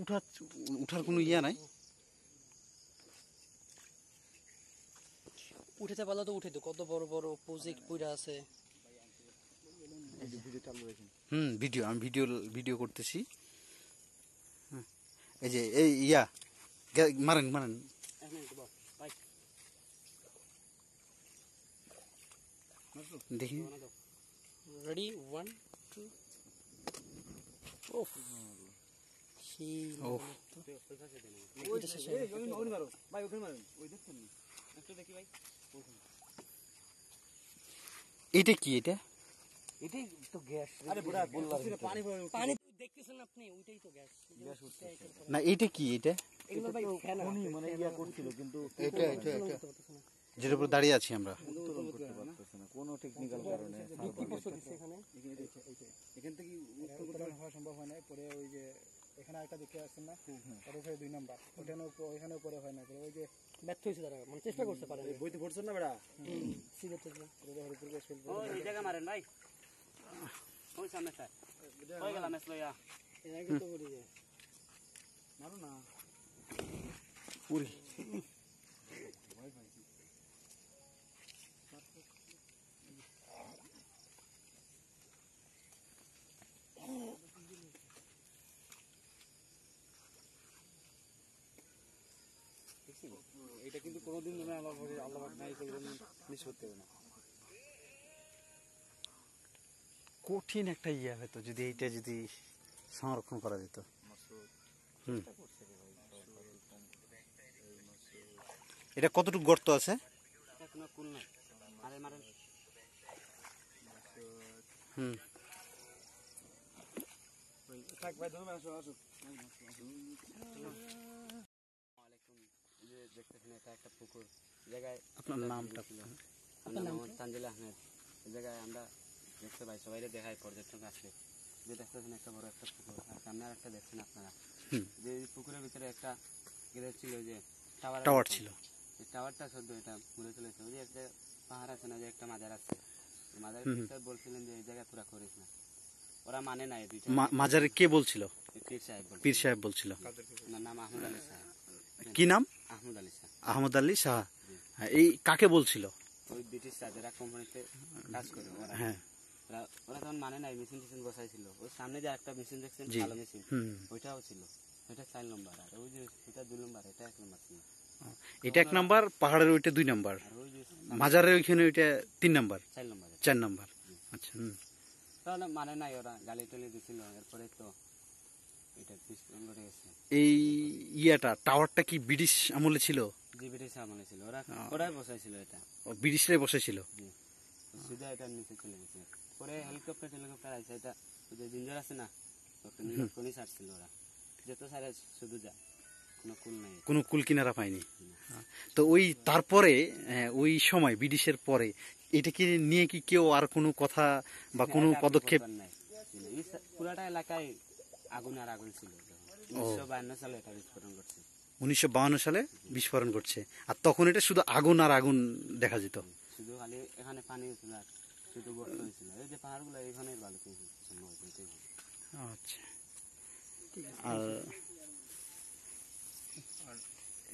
উঠার কোনো ইয়া নাই? উঠেতে পারলে তো উঠে তো, কত বড় বড় প্রজেক্ট পড়ে আছে। আমি ভিডিও করতেছি। হ্যাঁ, এই যে এই ইয়া মারেন দেখি। রেডি 1 2 ওফ সেই ওহ, ওইটা শেষ হয়ে গেল। ওই মারো ভাই, ওখানে মারেন, ওই দেখছেন না একটু দেখি ভাই। এটা কি? এটা এটাই তো গ্যাস। আরে বড়া পানি পানি তো দেখতেছেন আপনি, ওইটাই তো গ্যাস। না, এটা কি? এটা এগুলো ভাই ফ্যান মানে ইয়া করছিল কিন্তু এটা যেটার উপর দাঁড়িয়ে আছি আমরা। উত্তোলন করতে পারতেছে না কোনো টেকনিক্যাল কারণে। কি কষ্ট দিচ্ছে এখানে? এখান থেকে উত্তোলন হওয়া সম্ভব হয় না। পরে ওই যে এখানে একটা দেখতে আসছেন না, ওর উপরে 2 নাম্বার, ওখানে পরে হয় না। পরে ওই যে ব্যর্থ হয়েছে তারা, মানে চেষ্টা করতে পারে। বইতে পড়ছেন না বেটা, সিধে থেকে হরিপুর কে ফেল ওই জায়গা মারেন ভাই, ওই সামনে স্যার হয়ে গেল ম্যাচ লইয়া। এর আগে তো করি যায় মারো না। উরি এটা কিন্তু কোনোদিন মনে আল্লাহ নাই করবেন, মিস করতে হবে না। কঠিন একটা ইয়া হয়তো যদি এইটা যদি সংরক্ষণ করা যেত। এটা কতটুকু গর্ত আছে? কোনো কুল নাই, মারে মারেন। থাক ভাই, ধরুন আসো আসো। যে দেখতেছেন এটা একটা পুকুর, জায়গায় আপনার নামটা? আমার নাম তানজিল আহমেদ। এই জায়গায় আমরা দেখতে পাই, সবাই দেখায় পর্যটক আসলে, যে দেখতেছেন একটা বড় একটা পুকুর, আর সামনে আর একটা দেখছেন আপনারা, যে এই পুকুরের ভিতরে একটা ছিল যে টাওয়ার ছিল। এই টাওয়ারটা সদ্য এটা ঘুরে চলেছে। ওই যে একটা পাহাড় আছে না, যে একটা মাজার আছে, মাজার বলছিলেন যে এই জায়গা পুরা করিস না, ওরা মানে না। এই দুইটা মাজারে কে বলছিল? পীর সাহেব বলছিল। ওনার নাম আহমদ আলী সাহেব। কি নাম? আহমদ আলী সাহেব। আহমদ আলী শাহ। এই কাকে বলছিল? ওই ব্রিটিশ যারা কোম্পানিতে কাজ করে ওরা। হ্যাঁ, ওরা তখন মানে নাই, মেশিন টেশিন বসাইছিল। ওই সামনে যে একটা মেশিন দেখছেন, ভালো মেশিন, ওইটাও ছিল। ওইটা 4 নম্বর, আর ওই যে ওইটা 2 নম্বর, এটা 1 নম্বর ছিল। এটা 1 নাম্বার, পাহাড়ের ওইটা 2 নাম্বার, আর ওই যে মাজারের ওইখানে ওইটা 3 নাম্বার, 4 নম্বর। 4 নাম্বার। আচ্ছা, তাহলে মানে নাই, ওরা গালি টালি দিছিল। এরপরে তো এটা পিছন ঘটে গেছে। এই ইয়াটা টাওয়ারটা কি ব্রিটিশ আমলে ছিল? জি, ব্রিটিশ আমলে ছিল। ওরাই বসাইছিল এটা, ব্রিটিশরাই বসেছিল। জি। সিধা এটা নিচে চলে গেছে। পরে হেলিকপ্টার আইছে, এটা ওই যে জিঞ্জার আছে না, কোনি ছাড়ছিল ওরা, যেত সারে শুধু যা, কোনো কুল নাই, কোনো কুল কিনারা পায়নি। তো ওই তারপরে ওই সময় ব্রিটিশের পরে এটাকে নিয়ে কি কেউ আর কোনো কথা বা কোনো পদক্ষেপ? নাই। পুরাটা এলাকায় আগুন আর আগুন ছিল। 1952 সালে এটা বিস্ফোরণ করছে। 1952 সালে বিস্ফোরণ ঘটছে, আর তখন এটা শুধু আগুন আর আগুন দেখা যেত। শুধু খালি এখানে পানি হয়েছিল, আর শুধু গর্ত হয়েছিল। এই যে পাহাড়গুলো এখানে ভালো আচ্ছা, আর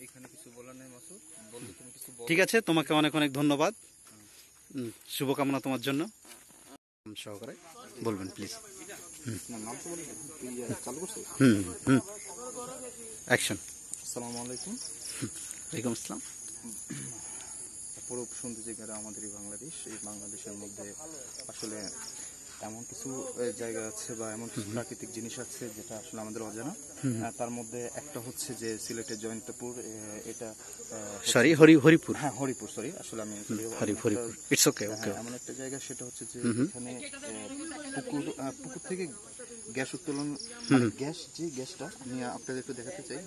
এখানে কিছু বলার নেই মাসুদ, বললে তুমি কিছু বল। ঠিক আছে, তোমাকে অনেক অনেক ধন্যবাদ, শুভকামনা তোমার জন্য। সহকারে বলবেন প্লিজ। নাম তো বলি, তুই চালু করছিস? অ্যাকশন। আসসালামু আলাইকুম। ওয়ালাইকুম আসসালাম। পুরো সুন্দর জায়গাটা আমাদের এই বাংলাদেশ। এই বাংলাদেশের মধ্যে আসলে এমন কিছু জায়গা আছে বা এমন কিছু প্রাকৃতিক জিনিস আছে যেটা আসলে আমাদের অজানা। তার মধ্যে একটা হচ্ছে যে সিলেটের জয়ন্তপুর, এটা সরি হরিপুর। হ্যাঁ, হরিপুর, সরি, আসলে আমি হরিপুর। It's okay. এমন একটা জায়গা, সেটা হচ্ছে যে এখানে পুকুর থেকে গ্যাস উত্তোলন, গ্যাস, যে গ্যাসটা আমি আপনাদের একটু দেখাতে চাই।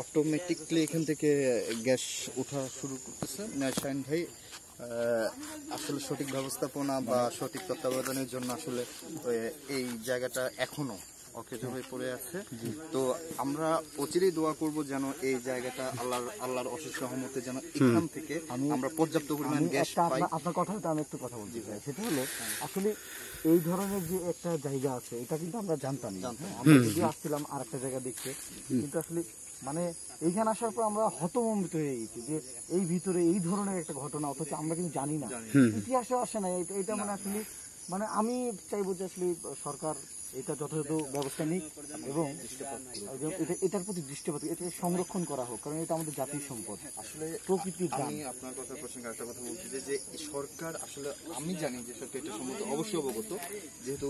অটোমেটিকলি এখান থেকে গ্যাস ওঠা শুরু করতেছে। শাহিন ভাই আসলে সঠিক ব্যবস্থাপনা বা সঠিক তত্ত্বাবধানের জন্য আসলে এই জায়গাটা এখনো অকেজ হয়ে পড়ে আছে। তো আমরা অচিরেই দোয়া করব যেন এই জায়গাটা আল্লাহর অশেষ রহমতে যেন এখান থেকে আমরা পর্যাপ্ত পরিমাণ গ্যাস পাই। আপনার কথাটা আমি একটু কথা বলতে চাই, সেটা হলো আসলে এই ধরনের যে একটা জায়গা আছে এটা কিন্তু আমরা জানতাম না। হ্যাঁ, আমরা যদি আসছিলাম আর একটা জায়গা দেখতে, কিন্তু আসলে মানে এইখানে আসার পর আমরা হতভম্বিত হয়ে গেছি যে এই ভিতরে এই ধরনের একটা ঘটনা, অথচ আমরা কিন্তু জানি না, ইতিহাসে আসে না এটা মানে আসলে মানে আমি চাইবো যে আসলে সরকার এটা যথাযথ ব্যবস্থা নিক এবং এটার প্রতি দৃষ্টিপাত, এটাকে সংরক্ষণ করা হোক, কারণ এটা আমাদের জাতীয় সম্পদ, আসলে প্রকৃতির দান। আমি আপনার কথা প্রসঙ্গে একটা কথা বলছি যে সরকার আসলে, আমি জানি যে সরকার এটা সম্বন্ধে অবশ্যই অবগত, যেহেতু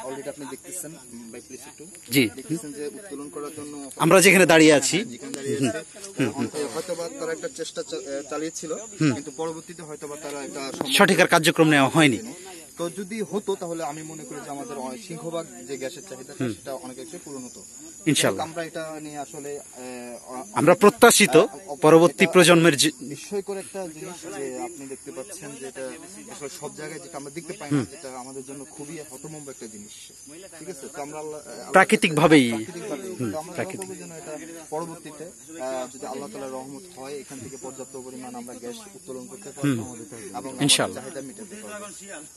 অলরেডি আপনি দেখতেছেন বাই প্লিজ একটু জি, দেখতেছেন যে উত্তোলন করার জন্য আমরা যেখানে দাঁড়িয়ে আছি যেখানে দাঁড়িয়ে আছে হয়তোবা তারা একটা চেষ্টা চালিয়েছিল, কিন্তু পরবর্তীতে হয়তোবা তারা একটা সঠিক আর কার্যক্রম নেওয়া হয়নি। তো যদি হতো তাহলে আমি মনে করি যে আমাদের সিংহভাগ যে গ্যাসের চাহিদা সেটা অনেক একটু পূরণ হতো। ইনশাল্লাহ আমরা এটা নিয়ে আসলে আমরা প্রত্যাশিত পরবর্তী প্রজন্মের বিস্ময়কর একটা জিনিস যে আপনি দেখতে পাচ্ছেন যে এটা আসলে সব জায়গায় যেটা আমরা দেখতে পাই না, যেটা আমাদের জন্য খুবই হতভম্ব একটা জিনিস। ঠিক আছে, তো আমরা প্রাকৃতিক ভাবেই যেন এটা পরবর্তীতে যদি আল্লাহ তাআলার রহমত হয় এখান থেকে পর্যাপ্ত পরিমাণ আমরা গ্যাস উত্তোলন করতে পারবো এবং ইনশাআল্লাহ চাহিদা মেটাতে পারবো।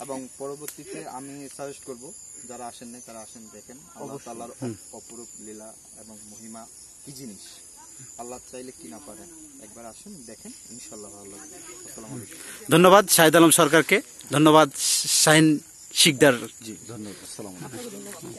এবং পরবর্তীতে আমি সাজেস্ট করব যারা আসেন নাই তারা আসেন, দেখেন আল্লাহ তাআলার অপরূপ লীলা এবং মহিমা কি জিনিস। আল্লাহ চাইলে কি না পারেন, একবার আসেন দেখেন, ইনশাআল্লাহ ভালো লাগবে। আসসালামু আলাইকুম। ধন্যবাদ শাহিদ আলম সরকারকে, ধন্যবাদ শাহিন শিকদার। জি ধন্যবাদ। আসসালামু আলাইকুম।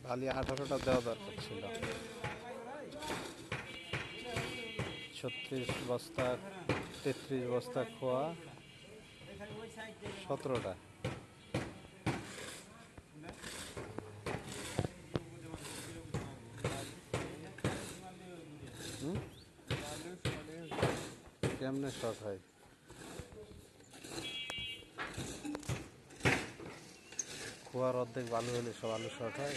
বালি 18টা দেওয়া দরকার ছিল। 36 বস্তা 33 বস্তা খোয়া 17টা। কেমনে শর্ট হয়? খোয়ার অর্ধেক বালু হলে সব আলু শর্ট হয়।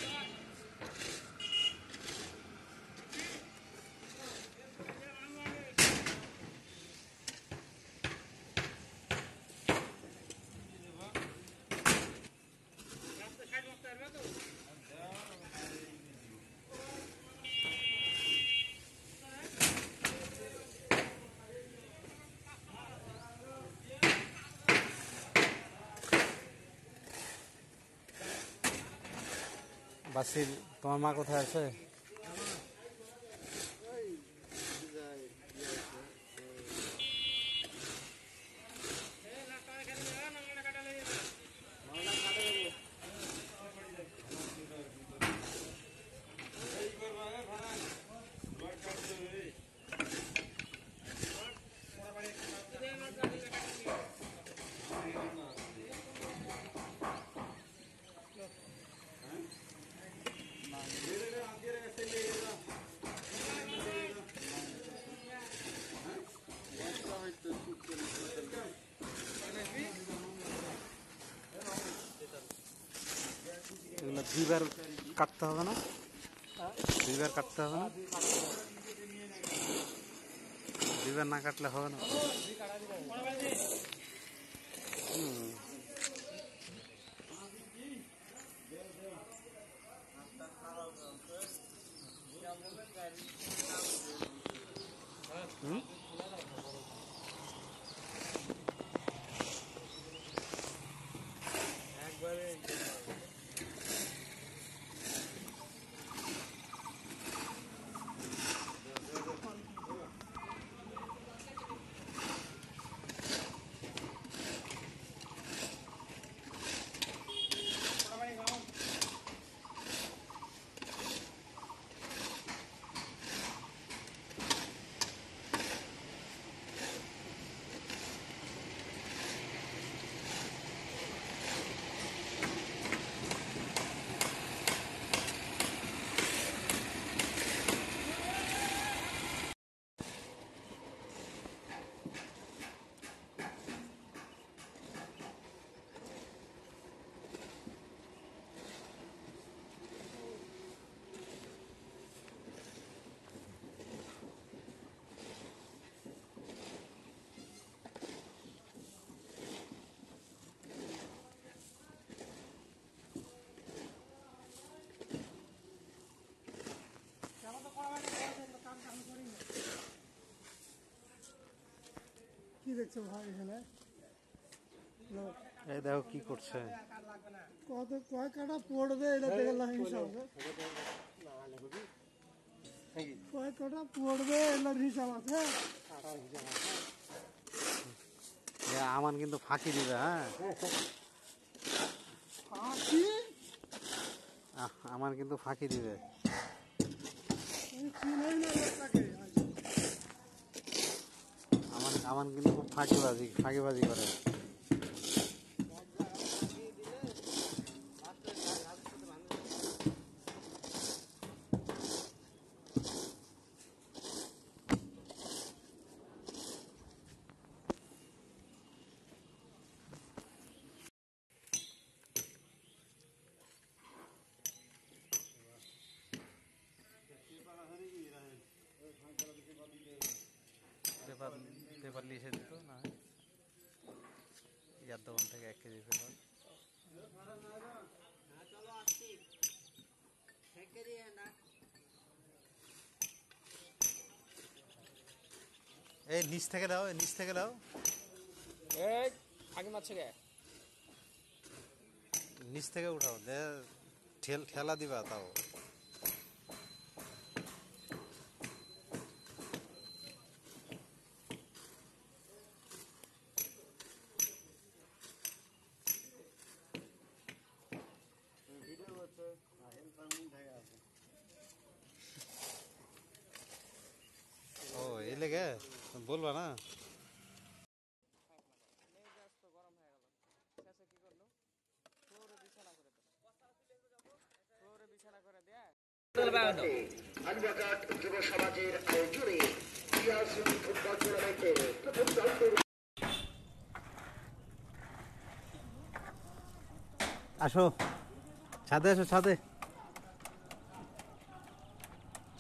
বাসির, তোমার মা কোথায় আছে? এগুলো দুইবার কাটতে হবে না? দুইবার কাটতে হবে না? দুইবার না কাটলে হবে না? কি দেখছো ভাই এখানে? এই দেখো কি করছে। কত কয় কাটা পড়বে এটা থেকে হিসাব আছে। কয় কাটা পড়বে এটার হিসাব আছে। আমান কিন্তু ফাঁকি দিবে। হ্যাঁ, ফাঁকি? আমার কিন্তু ফাঁকি দিবে। আমি চিনাই না লোকটাকে। আমান কিন্তু খুব ফাঁকিবাজি করে। পেপার লিখে দিত না, ইয়ার দোকান থেকে 1 কেজি পেপার। এই নিচ থেকে দাও, নিচ থেকে দাও। আগে মারছে কে? নিচ থেকে উঠাও, ঠেলা দিবা তাও। ভিডিও করছে। বলবা না? গরম হয়ে গেল, শেষে কি করলো, ফ্লোরে বিছানা করে দিল, ফ্লোরে বিছানা করে দেয়। আলবাঘাট যুব সমাজের আয়োজনে সিয়াসুন ফুটবল টুর্নামেন্টের প্রথম দলটি আসো ছাদে, আসো ছাদে।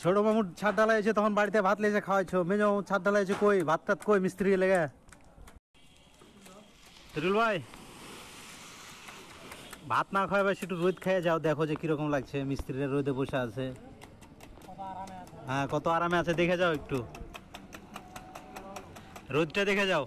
ছোট মামুর ছাদ ঢালাইছে, তখন বাড়িতে ভাত লেগেছে খাওয়াইছো। মেজো মামুর ছাদ ঢালাইছে, কই ভাত টাত কই মিস্ত্রি লেগে? তরুল ভাই, ভাত না খাওয়াবে একটু রোদ খেয়ে যাও, দেখো যে কিরকম লাগছে। মিস্ত্রিরা রোদে বসে আছে, হ্যাঁ কত আরামে আছে, দেখে যাও একটু, রোদটা দেখে যাও।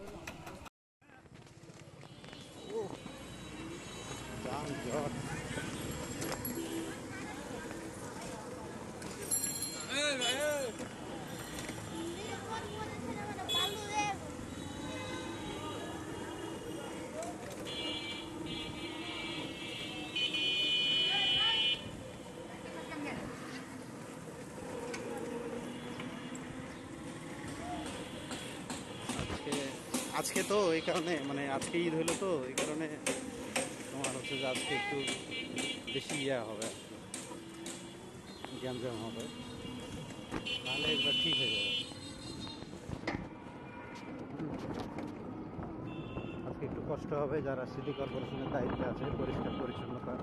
আজকে তো এই কারণে, মানে আজকে ঈদ হলো তো এই কারণে তোমার হচ্ছে যে আজকে একটু বেশি ইয়া হবে আর কি, গ্যাঞ্জাম হবে, তাহলে একবার ঠিক হয়ে যাবে। আজকে একটু কষ্ট হবে যারা সিটি কর্পোরেশনের দায়িত্বে আছে পরিষ্কার পরিচ্ছন্নতা।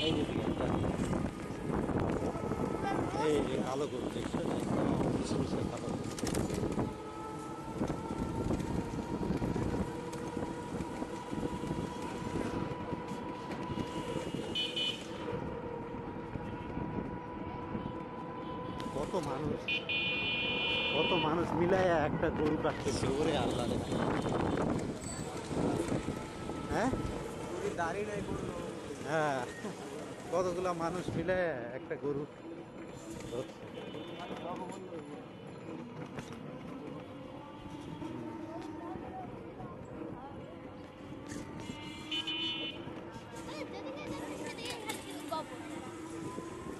এই যে এই যে আলো গরু দেখছো, কালো কত মানুষ মিলায় একটা গরু কাটতেছে, ওরে আল্লাহ দেখে। হ্যাঁ দাঁড়িয়ে নাই করলো, হ্যাঁ, কতগুলা মানুষ মিলে একটা গরু ধরছে।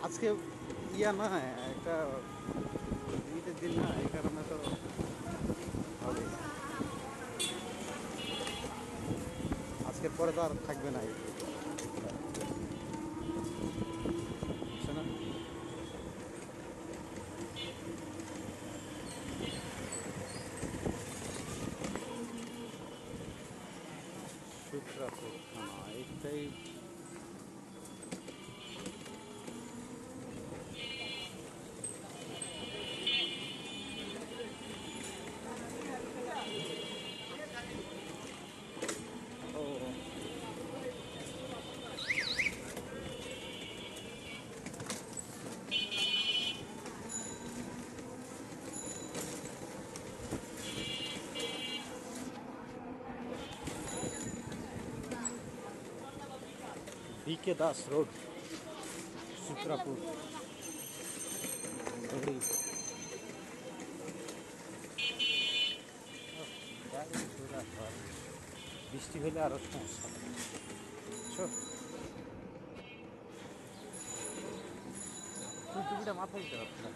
আজকে ইয়া না, একটা ঈদের দিন না, এই কারণে তো হবে। আজকের পরে তো আর থাকবে না, বুঝছো না? সূত্রাপুর থানা, এইটাই BK Das Road, সূত্রাপুর। বৃষ্টি হলে আরো সমস্যা, বুঝছো? টুপিটা মাথায় দিতে পারছি না,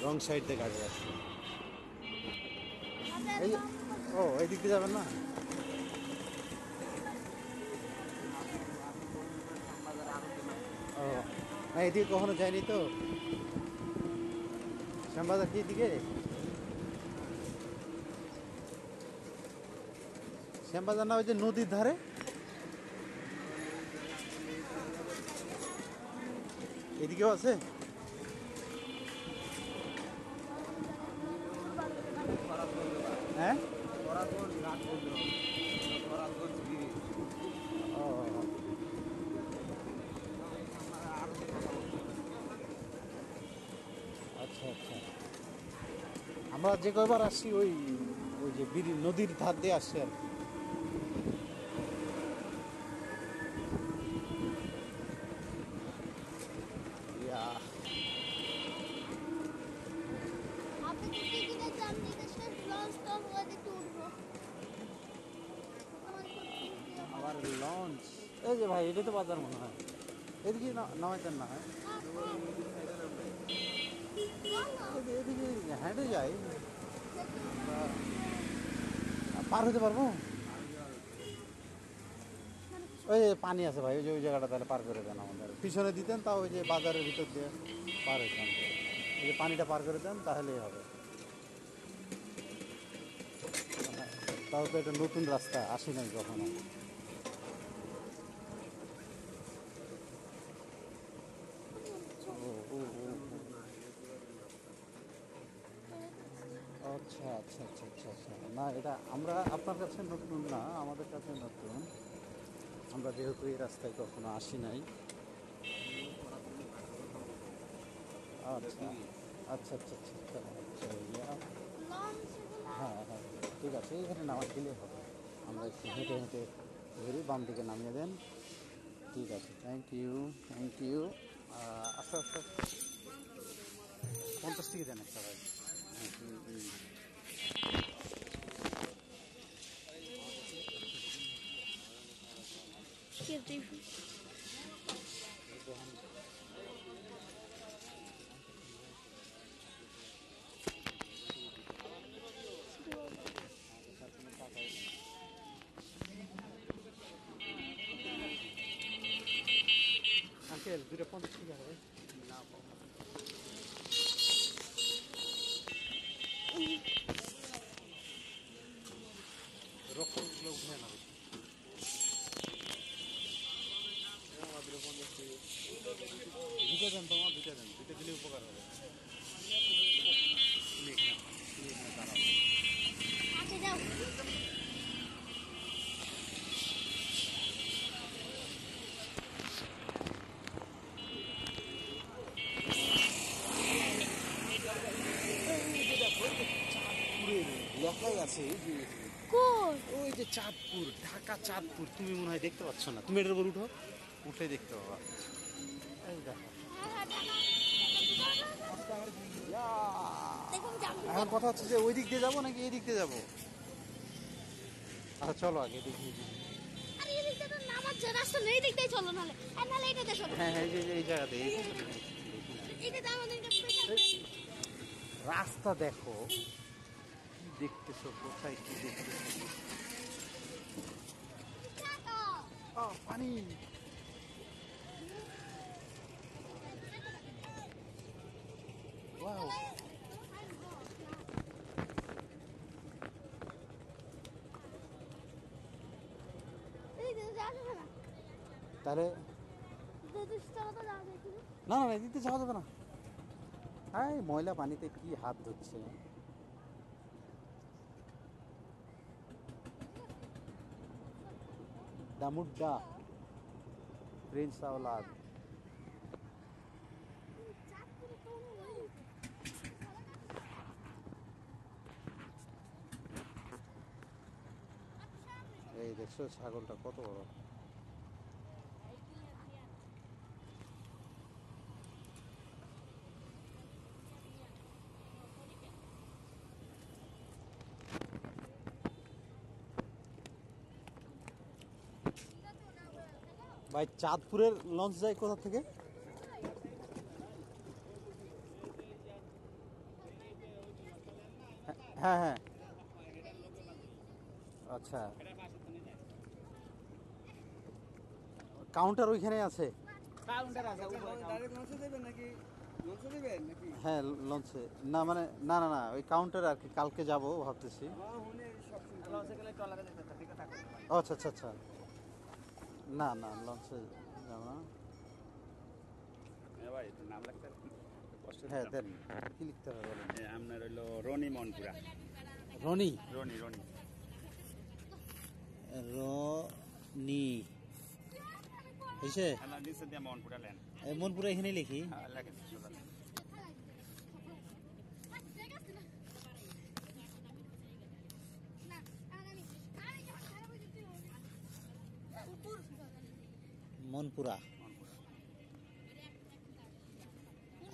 রং সাইড দিয়ে গাড়ি আছে। এই ও এই দিক দিয়ে যাবেন না? ও না, এদিকে কখনো যায়নি তো। শ্যামবাজার কি দিকে? শ্যামবাজার না ওই যে নদীর ধারে, এদিকেও আছে। হ্যাঁ ও আচ্ছা আচ্ছা, আমরা যে কয়বার আসছি ওই ওই যে নদীর ধার দিয়ে আসছি আর কি। আবার লঞ্চ এই যে ভাই এটা তো বাজার মনে হয়, এদিকে নামাইতেন না হয়, এদিকে হেঁটে যাই, পার হতে পারবো? ওই যে পানি আছে ভাই, ওই যে ওই জায়গাটা তাহলে পার করে দেন আমাদের, পিছনে দিতেন তাও ওই যে বাজারের ভিতর দিয়ে পার হইতাম, ওই যে পানিটা পার করে দেন তাহলেই হবে। তাও তো এটা নতুন রাস্তা, আসি নাই কখনো। আচ্ছা আচ্ছা আচ্ছা আচ্ছা আচ্ছা, না এটা আমরা আপনার কাছে নতুন না, আমাদের কাছে নতুন, আমরা যেহেতু এই রাস্তায় কখনো আসি নাই। আচ্ছা আচ্ছা আচ্ছা আচ্ছা আচ্ছা আচ্ছা, হ্যাঁ হ্যাঁ ঠিক আছে, এখানে নামাজ দিলেই হবে, আমরা একটু হেঁটে হেঁটে ধরি, বাম দিকে নামিয়ে দেন। ঠিক আছে, থ্যাংক ইউ থ্যাংক ইউ। আস্তে আস্তে 50 টাকা দেন একটা ভাই। আঙ্কেল 2টা 50 টাকা হবে? রক্তগুলো উঠে না দুটো দেন, তোমার দুটো দেন, দুটো দিলে উপকার হবে। আচ্ছা যাও। লেখাই আছে এই যে, কই? ওই যে চাঁদপুর, ঢাকা চাঁদপুর, তুমি মনে হয় দেখতে পাচ্ছ না, তুমি এটার উপর উঠো, উঠে দেখতে পাবা। এই দেখো, দেখুন যাও। এখন কথা হচ্ছে যে ওই দিক দিয়ে যাবো নাকি এই দিক দিয়ে যাবো? আচ্ছা চলো আগে দেখি। আরে এই দিকটা তো নামার রাস্তা নেই, এই দিকটাই চলো নাহলে, আর নাহলে এইটাতে চলো। হ্যাঁ হ্যাঁ, এই জায়গাতে এইটাতে আমাদের রাস্তা দেখো, কি দেখতেছো, কোথায় কি দেখতেছো? পানি, ওয়াও, তাহলে না না দিতে যাওয়া যাবে না। হ্যাঁ, ময়লা পানিতে কি হাত ধুচ্ছে। দামুড্ডা প্রিন্স আওলাদ, এই দেখছো ছাগলটা কত বড়। ভাই চাঁদপুরের লঞ্চ যায় কোথা থেকে? হ্যাঁ হ্যাঁ, আচ্ছা, কাউন্টার ওইখানে আছে? হ্যাঁ লঞ্চে, না মানে না না না, ওই কাউন্টার আর কি, কালকে যাবো ভাবতেছি। আচ্ছা আচ্ছা আচ্ছা, না না লঞ্চে যাবো না। হ্যাঁ দেন, কি লিখতে হবে বলেন? আপনার হইলো রনি মনপুরা। রনি, রনি রনি রনি হয়েছে, নিচে দিয়ে মনপুরা লেন, মনপুরা এখানে লিখি। লেখেন সোজা লেন। মনপুরা,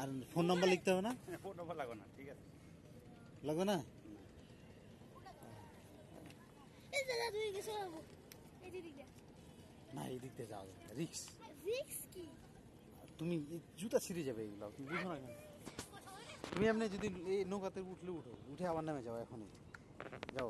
আর ফোন নাম্বার লিখতে হবে না? ফোন নম্বর লাগো না, ঠিক আছে, লাগবে না? এই দাদা তুই গেছো এই দিকে না এই দিক দিয়ে যাওয়া যাবে রিক্স। রিক্স কি? তুমি এই জুতা ছিঁড়ে যাবে এগুলো, তুমি বুঝো না কেন? তুমি এমনি যদি এই নৌকাতে উঠলে উঠো, উঠে আবার নেমে যাও এখনই, যাও।